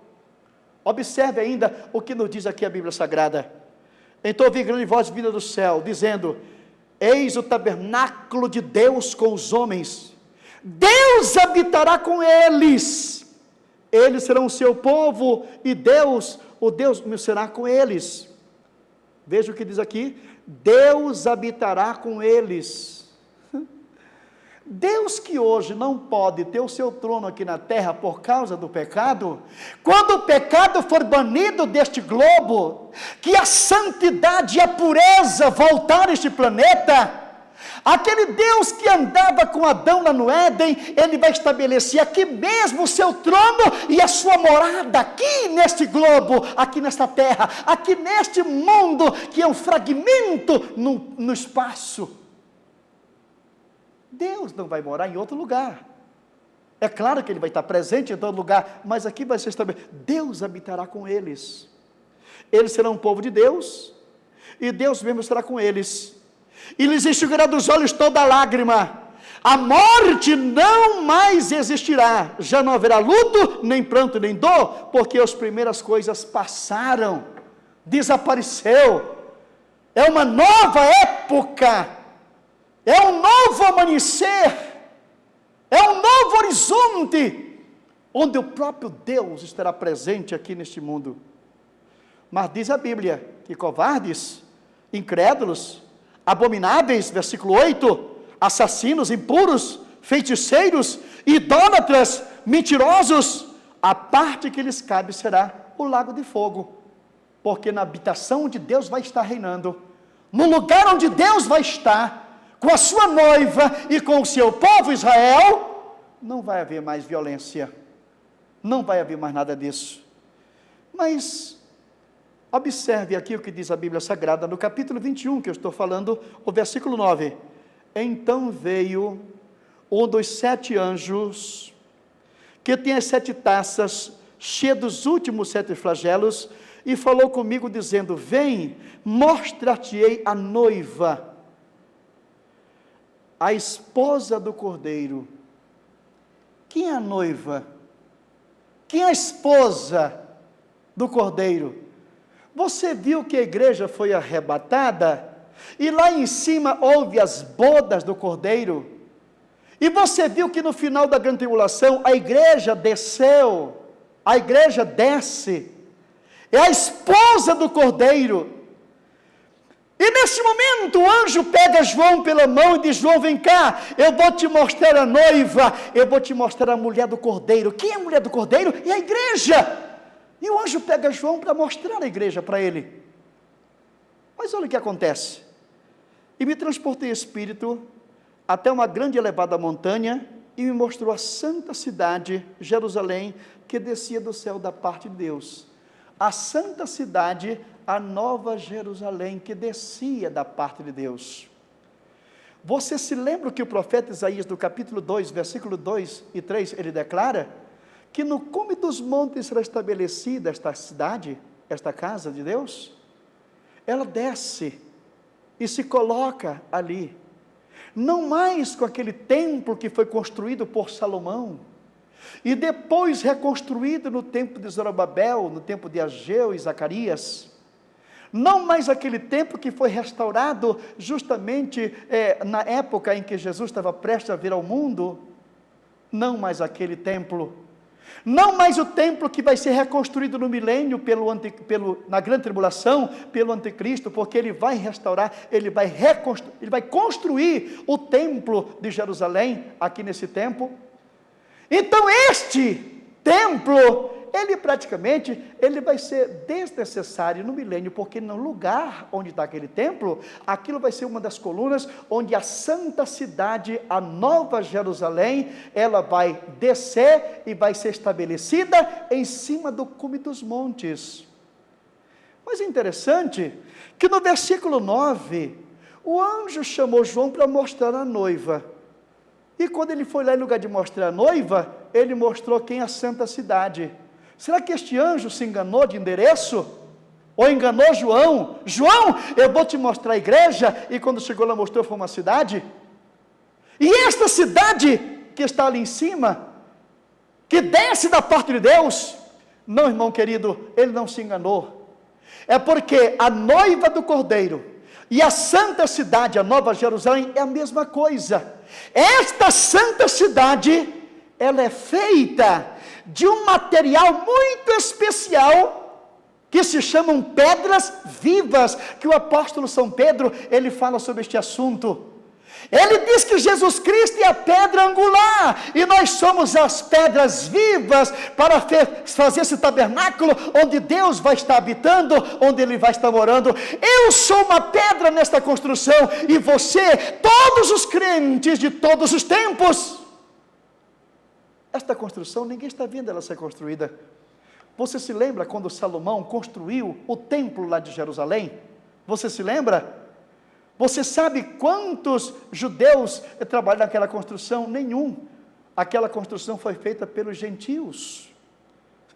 Observe ainda o que nos diz aqui a Bíblia Sagrada. Então ouvi grande voz vinda do céu, dizendo: eis o tabernáculo de Deus com os homens, Deus habitará com eles, eles serão o seu povo, e Deus, o Deus será com eles. Veja o que diz aqui: Deus habitará com eles. Deus, que hoje não pode ter o seu trono aqui na terra por causa do pecado, quando o pecado for banido deste globo, que a santidade e a pureza voltar a este planeta, aquele Deus que andava com Adão lá no Éden, ele vai estabelecer aqui mesmo o seu trono e a sua morada, aqui neste globo, aqui nesta terra, aqui neste mundo, que é um fragmento no espaço. Deus não vai morar em outro lugar. É claro que ele vai estar presente em todo lugar, mas aqui vai ser estabelecido. Deus habitará com eles. Eles serão um povo de Deus, e Deus mesmo estará com eles. E lhes enxugará dos olhos toda lágrima. A morte não mais existirá. Já não haverá luto, nem pranto, nem dor, porque as primeiras coisas passaram. Desapareceu. É uma nova época. É um novo amanhecer, é um novo horizonte, onde o próprio Deus estará presente aqui neste mundo. Mas diz a Bíblia que covardes, incrédulos, abomináveis, versículo 8, assassinos, impuros, feiticeiros, idólatras, mentirosos, a parte que lhes cabe será o lago de fogo, porque na habitação de Deus vai estar reinando no lugar onde Deus vai estar, com a sua noiva e com o seu povo Israel, não vai haver mais violência, não vai haver mais nada disso. Mas observe aqui o que diz a Bíblia Sagrada, no capítulo 21, que eu estou falando, o versículo 9. Então veio um dos 7 anjos, que tem as 7 taças, cheia dos últimos 7 flagelos, e falou comigo dizendo: vem, mostra-te-ei a noiva, a esposa do Cordeiro. Quem é a noiva? Quem é a esposa do Cordeiro? Você viu que a igreja foi arrebatada, e lá em cima houve as bodas do Cordeiro, e você viu que no final da grande tribulação, a igreja desceu, a igreja desce, é a esposa do Cordeiro, e nesse momento o anjo pega João pela mão e diz: João, vem cá, eu vou te mostrar a noiva, eu vou te mostrar a mulher do Cordeiro. Quem é a mulher do Cordeiro? É a igreja. E o anjo pega João para mostrar a igreja para ele. Mas olha o que acontece. E me transportei em espírito até uma grande e elevada montanha, e me mostrou a santa cidade, Jerusalém, que descia do céu da parte de Deus. A santa cidade, a nova Jerusalém, que descia da parte de Deus. Você se lembra que o profeta Isaías, no capítulo 2, versículo 2 e 3, ele declara que no cume dos montes será estabelecida esta cidade, esta casa de Deus? Ela desce e se coloca ali, não mais com aquele templo que foi construído por Salomão, e depois reconstruído no tempo de Zorobabel, no tempo de Ageu e Zacarias, não mais aquele templo que foi restaurado justamente na época em que Jesus estava prestes a vir ao mundo, não mais aquele templo, não mais o templo que vai ser reconstruído no milênio, na grande tribulação, pelo anticristo, porque ele vai restaurar, ele vai construir o templo de Jerusalém, aqui nesse tempo. Então este templo, ele vai ser desnecessário no milênio, porque no lugar onde está aquele templo, aquilo vai ser uma das colunas, onde a santa cidade, a nova Jerusalém, ela vai descer e vai ser estabelecida em cima do cume dos montes. Mas é interessante, que no versículo 9, o anjo chamou João para mostrar a noiva, e quando ele foi lá, em lugar de mostrar a noiva, ele mostrou quem é a santa cidade. Será que este anjo se enganou de endereço? Ou enganou João? João, eu vou te mostrar a igreja, e quando chegou lá mostrou foi uma cidade? E esta cidade que está ali em cima, que desce da parte de Deus, não, irmão querido, ele não se enganou. É porque a noiva do Cordeiro e a santa cidade, a nova Jerusalém, é a mesma coisa. Esta santa cidade, ela é feita de um material muito especial, que se chamam pedras vivas, que o apóstolo São Pedro, ele fala sobre este assunto. Ele diz que Jesus Cristo é a pedra angular, e nós somos as pedras vivas, para fazer esse tabernáculo, onde Deus vai estar habitando, onde Ele vai estar morando. Eu sou uma pedra nesta construção, e você, todos os crentes de todos os tempos. Esta construção, ninguém está vendo ela ser construída. Você se lembra quando Salomão construiu o templo lá de Jerusalém? Você se lembra? Você sabe quantos judeus trabalham naquela construção? Nenhum. Aquela construção foi feita pelos gentios.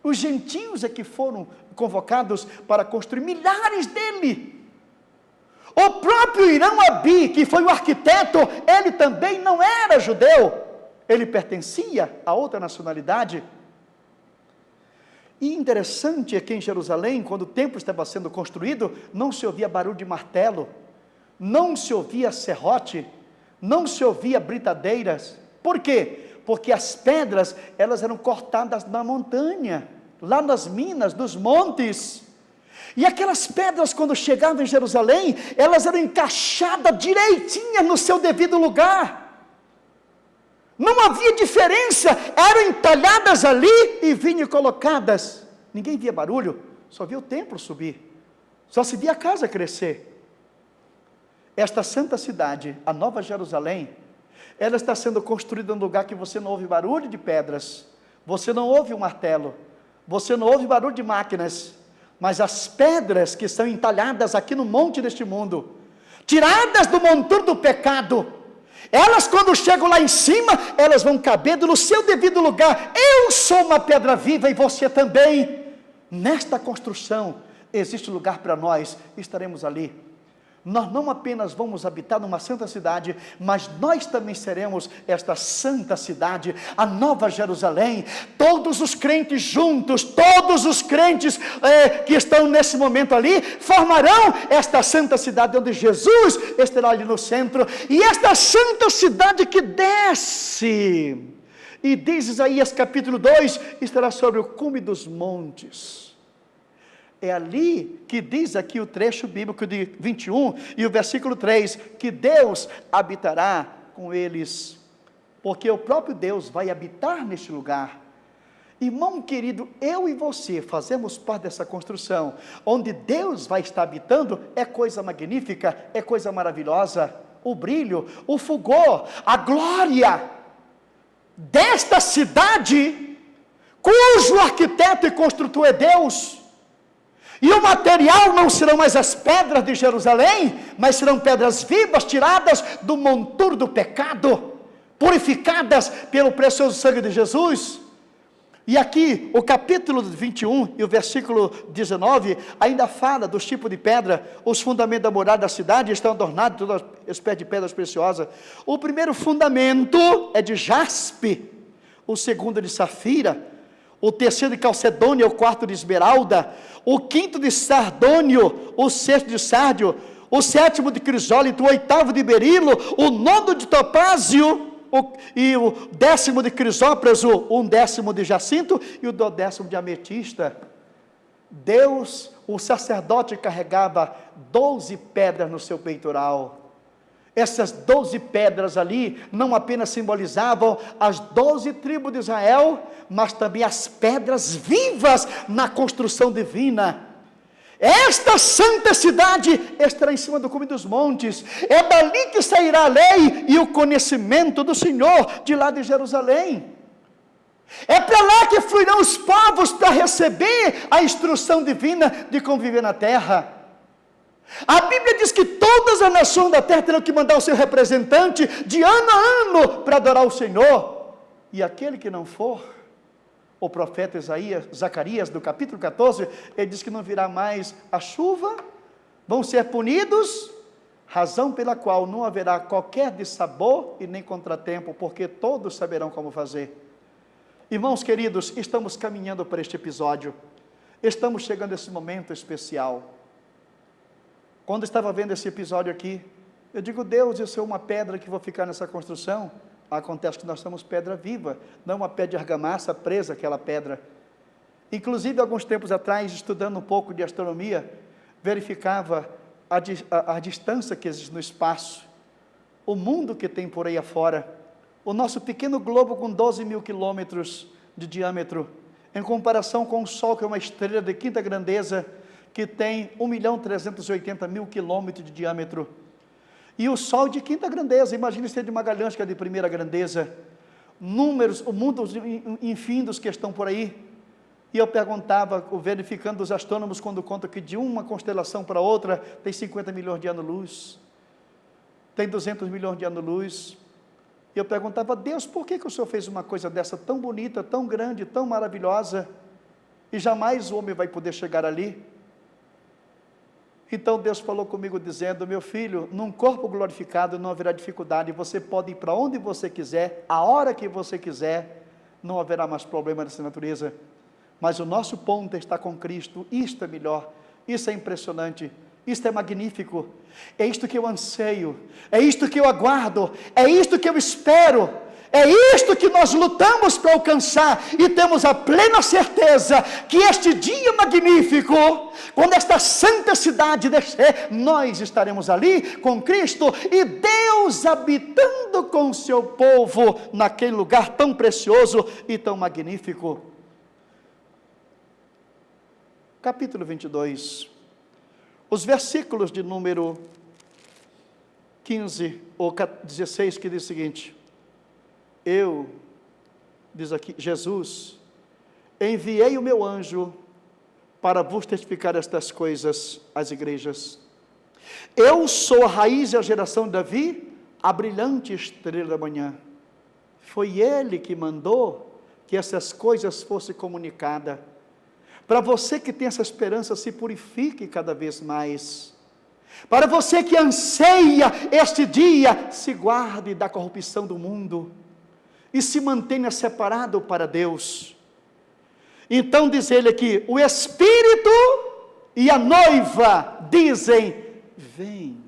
Os gentios é que foram convocados para construir, milhares dele. O próprio Irão Abi, que foi o arquiteto, ele também não era judeu. Ele pertencia a outra nacionalidade. E interessante é que em Jerusalém, quando o templo estava sendo construído, não se ouvia barulho de martelo, não se ouvia serrote, não se ouvia britadeiras. Por quê? Porque as pedras, elas eram cortadas na montanha, lá nas minas, dos montes. E aquelas pedras, quando chegavam em Jerusalém, elas eram encaixadas direitinhas no seu devido lugar. Não havia diferença, eram entalhadas ali e vinham colocadas. Ninguém via barulho, só via o templo subir, só se via a casa crescer. Esta santa cidade, a Nova Jerusalém, ela está sendo construída num lugar que você não ouve barulho de pedras, você não ouve um martelo, você não ouve barulho de máquinas, mas as pedras que são entalhadas aqui no monte deste mundo, tiradas do monturo do pecado, elas quando chegam lá em cima, elas vão cabendo no seu devido lugar. Eu sou uma pedra viva e você também. Nesta construção existe lugar para nós, estaremos ali. Nós não apenas vamos habitar numa santa cidade, mas nós também seremos esta santa cidade, a Nova Jerusalém. Todos os crentes juntos, todos os crentes que estão nesse momento ali, formarão esta santa cidade, onde Jesus estará ali no centro, e esta santa cidade que desce, e diz Isaías capítulo 2, estará sobre o cume dos montes. É ali que diz aqui o trecho bíblico de 21 e o versículo 3, que Deus habitará com eles, porque o próprio Deus vai habitar neste lugar. Irmão querido, eu e você fazemos parte dessa construção, onde Deus vai estar habitando. É coisa magnífica, é coisa maravilhosa, o brilho, o fulgor, a glória desta cidade, cujo arquiteto e construtor é Deus. E o material não serão mais as pedras de Jerusalém, mas serão pedras vivas, tiradas do monturo do pecado, purificadas pelo precioso sangue de Jesus. E aqui, o capítulo 21 e o versículo 19, ainda fala dos tipos de pedra. Os fundamentos da morada da cidade estão adornados de todas as espécies de pedras preciosas. O primeiro fundamento é de jaspe, o segundo de safira, o terceiro de calcedônia, o quarto de esmeralda, o quinto de sardônio, o sexto de sárdio, o sétimo de crisólito, o oitavo de berilo, o nono de topázio, e o 10º de crisópraso, o 11º de jacinto e o 12º de ametista. Deus, o sacerdote carregava 12 pedras no seu peitoral. Essas 12 pedras ali não apenas simbolizavam as 12 tribos de Israel, mas também as pedras vivas na construção divina. Esta santa cidade estará em cima do cume dos montes. É dali que sairá a lei e o conhecimento do Senhor, de lá de Jerusalém. É para lá que fluirão os povos para receber a instrução divina de conviver na terra. A Bíblia diz que todas as nações da terra terão que mandar o seu representante de ano a ano para adorar o Senhor. E aquele que não for, o profeta Zacarias, do capítulo 14, ele diz que não virá mais a chuva, vão ser punidos, razão pela qual não haverá qualquer dissabor e nem contratempo, porque todos saberão como fazer. Irmãos queridos, estamos caminhando para este episódio, estamos chegando a esse momento especial. Quando estava vendo esse episódio aqui, eu digo, Deus, eu sou uma pedra que vou ficar nessa construção. Acontece que nós somos pedra viva, não uma pedra de argamassa presa àquela pedra. Inclusive, alguns tempos atrás, estudando um pouco de astronomia, verificava a distância que existe no espaço, o mundo que tem por aí afora, o nosso pequeno globo com 12 mil quilômetros de diâmetro, em comparação com o Sol, que é uma estrela de quinta grandeza, que tem 1.380.000 quilômetros de diâmetro. E o Sol de quinta grandeza, imagine ser de Magalhães, que é de primeira grandeza. Números, o mundo infindos que estão por aí. E eu perguntava, verificando os astrônomos, quando contam que de uma constelação para outra, tem 50 milhões de anos-luz, tem 200 milhões de anos-luz. E eu perguntava, Deus, por que o Senhor fez uma coisa dessa tão bonita, tão grande, tão maravilhosa, e jamais o homem vai poder chegar ali? Então Deus falou comigo dizendo, meu filho, num corpo glorificado não haverá dificuldade, você pode ir para onde você quiser, a hora que você quiser, não haverá mais problema dessa natureza, mas o nosso ponto está com Cristo. Isto é melhor, isso é impressionante, isto é magnífico, é isto que eu anseio, é isto que eu aguardo, é isto que eu espero, é isto que nós lutamos para alcançar, e temos a plena certeza que este dia magnífico, quando esta santa cidade descer, nós estaremos ali com Cristo, e Deus habitando com o seu povo, naquele lugar tão precioso e tão magnífico. Capítulo 22, os versículos de número 15 ou 16, que diz o seguinte: diz aqui, Jesus, enviei o meu anjo para vos testificar estas coisas às igrejas. Eu sou a raiz e a geração de Davi, a brilhante estrela da manhã. Foi ele que mandou que essas coisas fossem comunicadas. Para você que tem essa esperança, se purifique cada vez mais. Para você que anseia este dia, se guarde da corrupção do mundo e se mantenha separado para Deus. Então diz ele aqui, o Espírito e a noiva dizem, vem.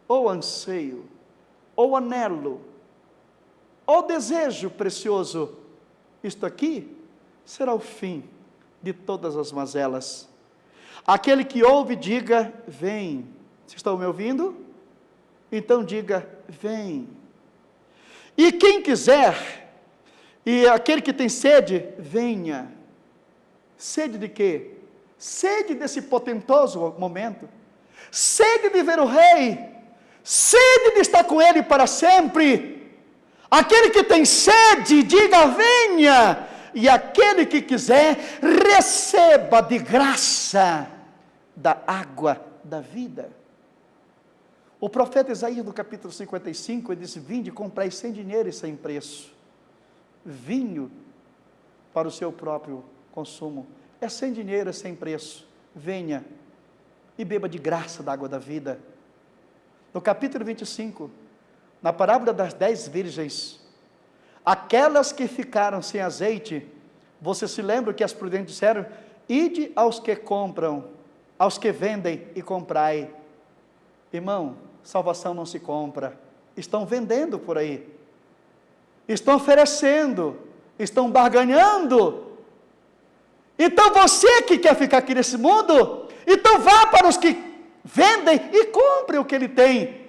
Ou anseio, ou anelo, ou desejo precioso, isto aqui será o fim de todas as mazelas. Aquele que ouve, diga, vem. Vocês estão me ouvindo? Então diga, vem. E quem quiser, e aquele que tem sede, venha. Sede de quê? Sede desse potentoso momento. Sede de ver o Rei. Sede de estar com Ele para sempre. Aquele que tem sede, diga, venha. E aquele que quiser, receba de graça da água da vida. O profeta Isaías, no capítulo 55, ele disse, vinde, comprai sem dinheiro e sem preço, vinho para o seu próprio consumo. É sem dinheiro, é sem preço. Venha e beba de graça da água da vida. No capítulo 25, na parábola das 10 virgens, aquelas que ficaram sem azeite, você se lembra que as prudentes disseram, ide aos que compram, aos que vendem e comprai. Irmão, salvação não se compra. Estão vendendo por aí. Estão oferecendo. Estão barganhando. Então você que quer ficar aqui nesse mundo, então vá para os que vendem e compre o que ele tem.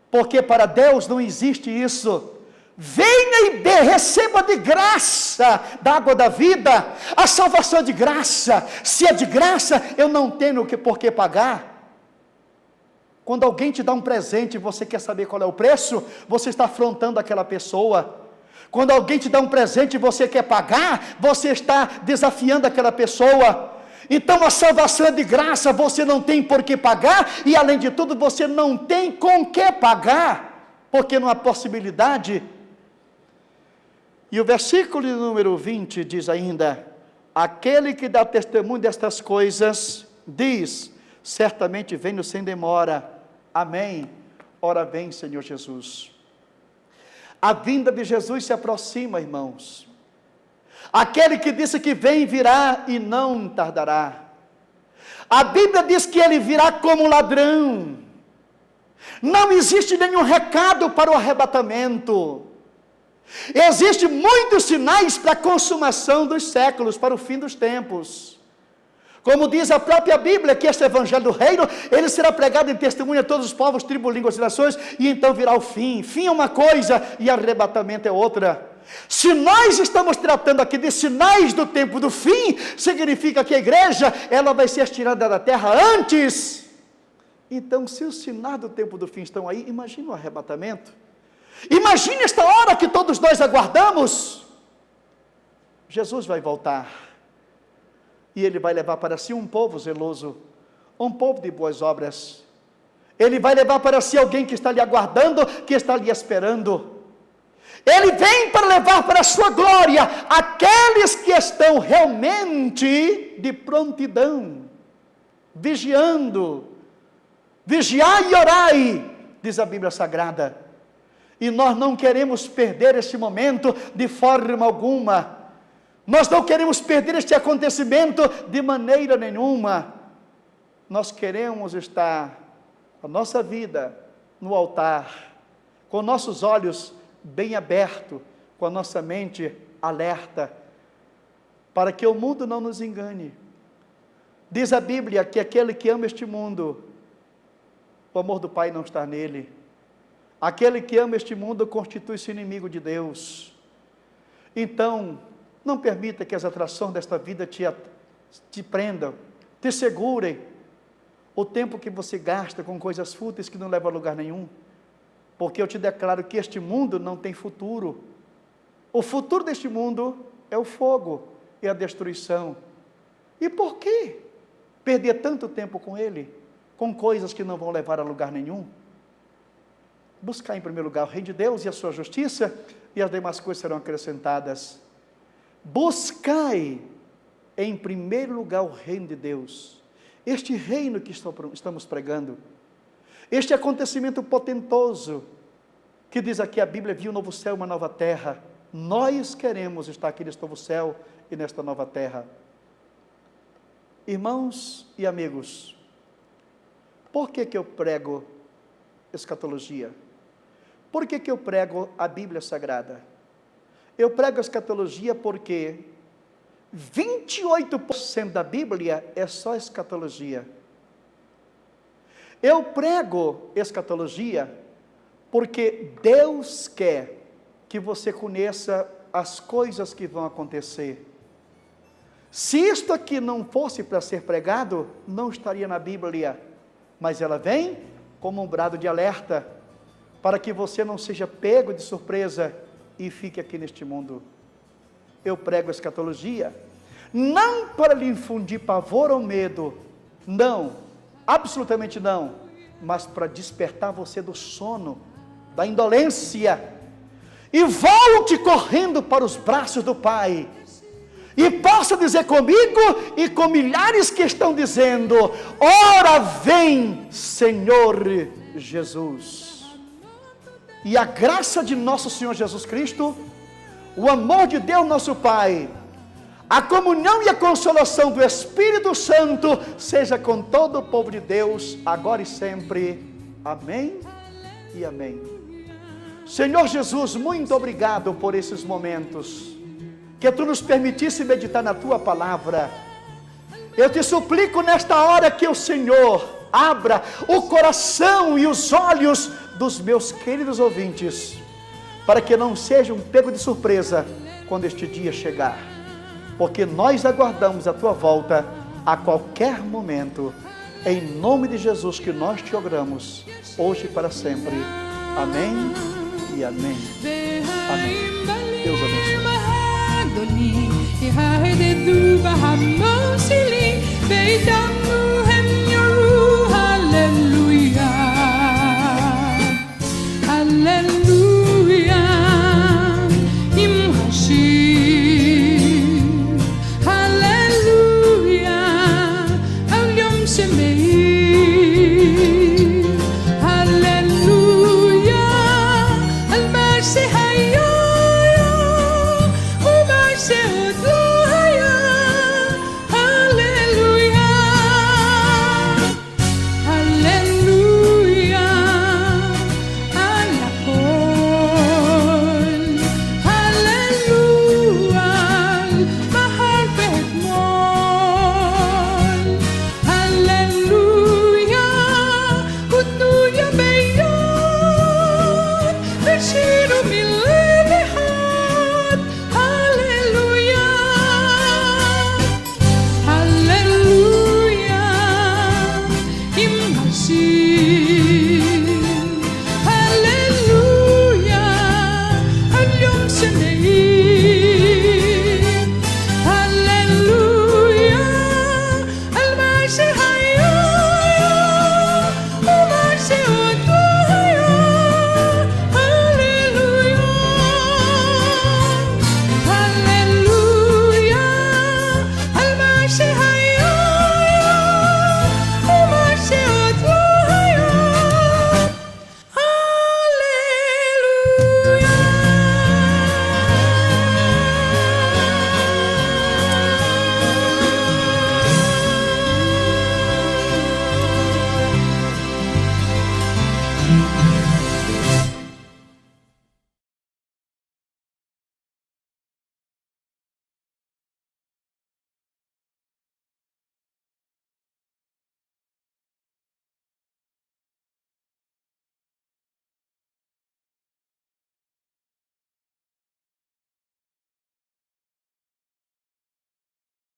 Porque para Deus não existe isso. Venha e receba de graça da água da vida. A salvação é de graça. Se é de graça, eu não tenho por que pagar. Quando alguém te dá um presente e você quer saber qual é o preço, você está afrontando aquela pessoa. Quando alguém te dá um presente e você quer pagar, você está desafiando aquela pessoa. Então a salvação é de graça, você não tem por que pagar, e além de tudo você não tem com que pagar, porque não há possibilidade. E o versículo número 20 diz ainda, aquele que dá testemunho destas coisas, diz, certamente venho sem demora, amém, ora vem Senhor Jesus. A vinda de Jesus se aproxima, irmãos. Aquele que disse que vem, virá e não tardará. A Bíblia diz que ele virá como ladrão. Não existe nenhum recado para o arrebatamento. Existem muitos sinais para a consumação dos séculos, para o fim dos tempos. Como diz a própria Bíblia, que este evangelho do reino, ele será pregado em testemunho a todos os povos, tribos, línguas e nações, e então virá o fim. Fim é uma coisa e arrebatamento é outra. Se nós estamos tratando aqui de sinais do tempo do fim, significa que a igreja, ela vai ser tirada da terra antes. Então, se os sinais do tempo do fim estão aí, imagine o arrebatamento. Imagine esta hora que todos nós aguardamos. Jesus vai voltar. E ele vai levar para si um povo zeloso, um povo de boas obras. Ele vai levar para si alguém que está ali aguardando, que está ali esperando. Ele vem para levar para a sua glória aqueles que estão realmente de prontidão, vigiando. Vigiai e orai, diz a Bíblia Sagrada. E nós não queremos perder este momento de forma alguma. Nós não queremos perder este acontecimento de maneira nenhuma. Nós queremos estar a nossa vida no altar, com nossos olhos bem abertos, com a nossa mente alerta, para que o mundo não nos engane. Diz a Bíblia que aquele que ama este mundo, o amor do Pai não está nele. Aquele que ama este mundo constitui-se inimigo de Deus. Então, não permita que as atrações desta vida te prendam, te segurem. o tempo que você gasta com coisas fúteis que não levam a lugar nenhum, porque eu te declaro que este mundo não tem futuro. O futuro deste mundo é o fogo e a destruição. E por que perder tanto tempo com ele, com coisas que não vão levar a lugar nenhum? Buscar em primeiro lugar o reino de Deus e a sua justiça, e as demais coisas serão acrescentadas. Buscai em primeiro lugar o reino de Deus, este reino que estamos pregando, este acontecimento potentoso, que diz aqui a Bíblia, viu um novo céu e uma nova terra. Nós queremos estar aqui neste novo céu e nesta nova terra. Irmãos e amigos, por que eu prego escatologia? Por que eu prego a Bíblia Sagrada? Eu prego a escatologia porque 28% da Bíblia é só escatologia. Eu prego escatologia porque Deus quer que você conheça as coisas que vão acontecer. Se isto aqui não fosse para ser pregado, não estaria na Bíblia, mas ela vem como um brado de alerta, para que você não seja pego de surpresa e fique aqui neste mundo. Eu prego a escatologia, não para lhe infundir pavor ou medo, não, absolutamente não, mas para despertar você do sono, da indolência, e volte correndo para os braços do Pai, e possa dizer comigo e com milhares que estão dizendo: ora vem, Senhor Jesus. E a graça de nosso Senhor Jesus Cristo, o amor de Deus nosso Pai, a comunhão e a consolação do Espírito Santo, seja com todo o povo de Deus, agora e sempre. Amém e amém. Senhor Jesus, muito obrigado por esses momentos, que Tu nos permitisse meditar na Tua palavra. Eu te suplico nesta hora que o Senhor abra o coração e os olhos dos meus queridos ouvintes, para que não sejam pegos de surpresa quando este dia chegar, porque nós aguardamos a Tua volta a qualquer momento, em nome de Jesus que nós te oramos, hoje e para sempre. Amém e amém. Amém. Deus abençoe.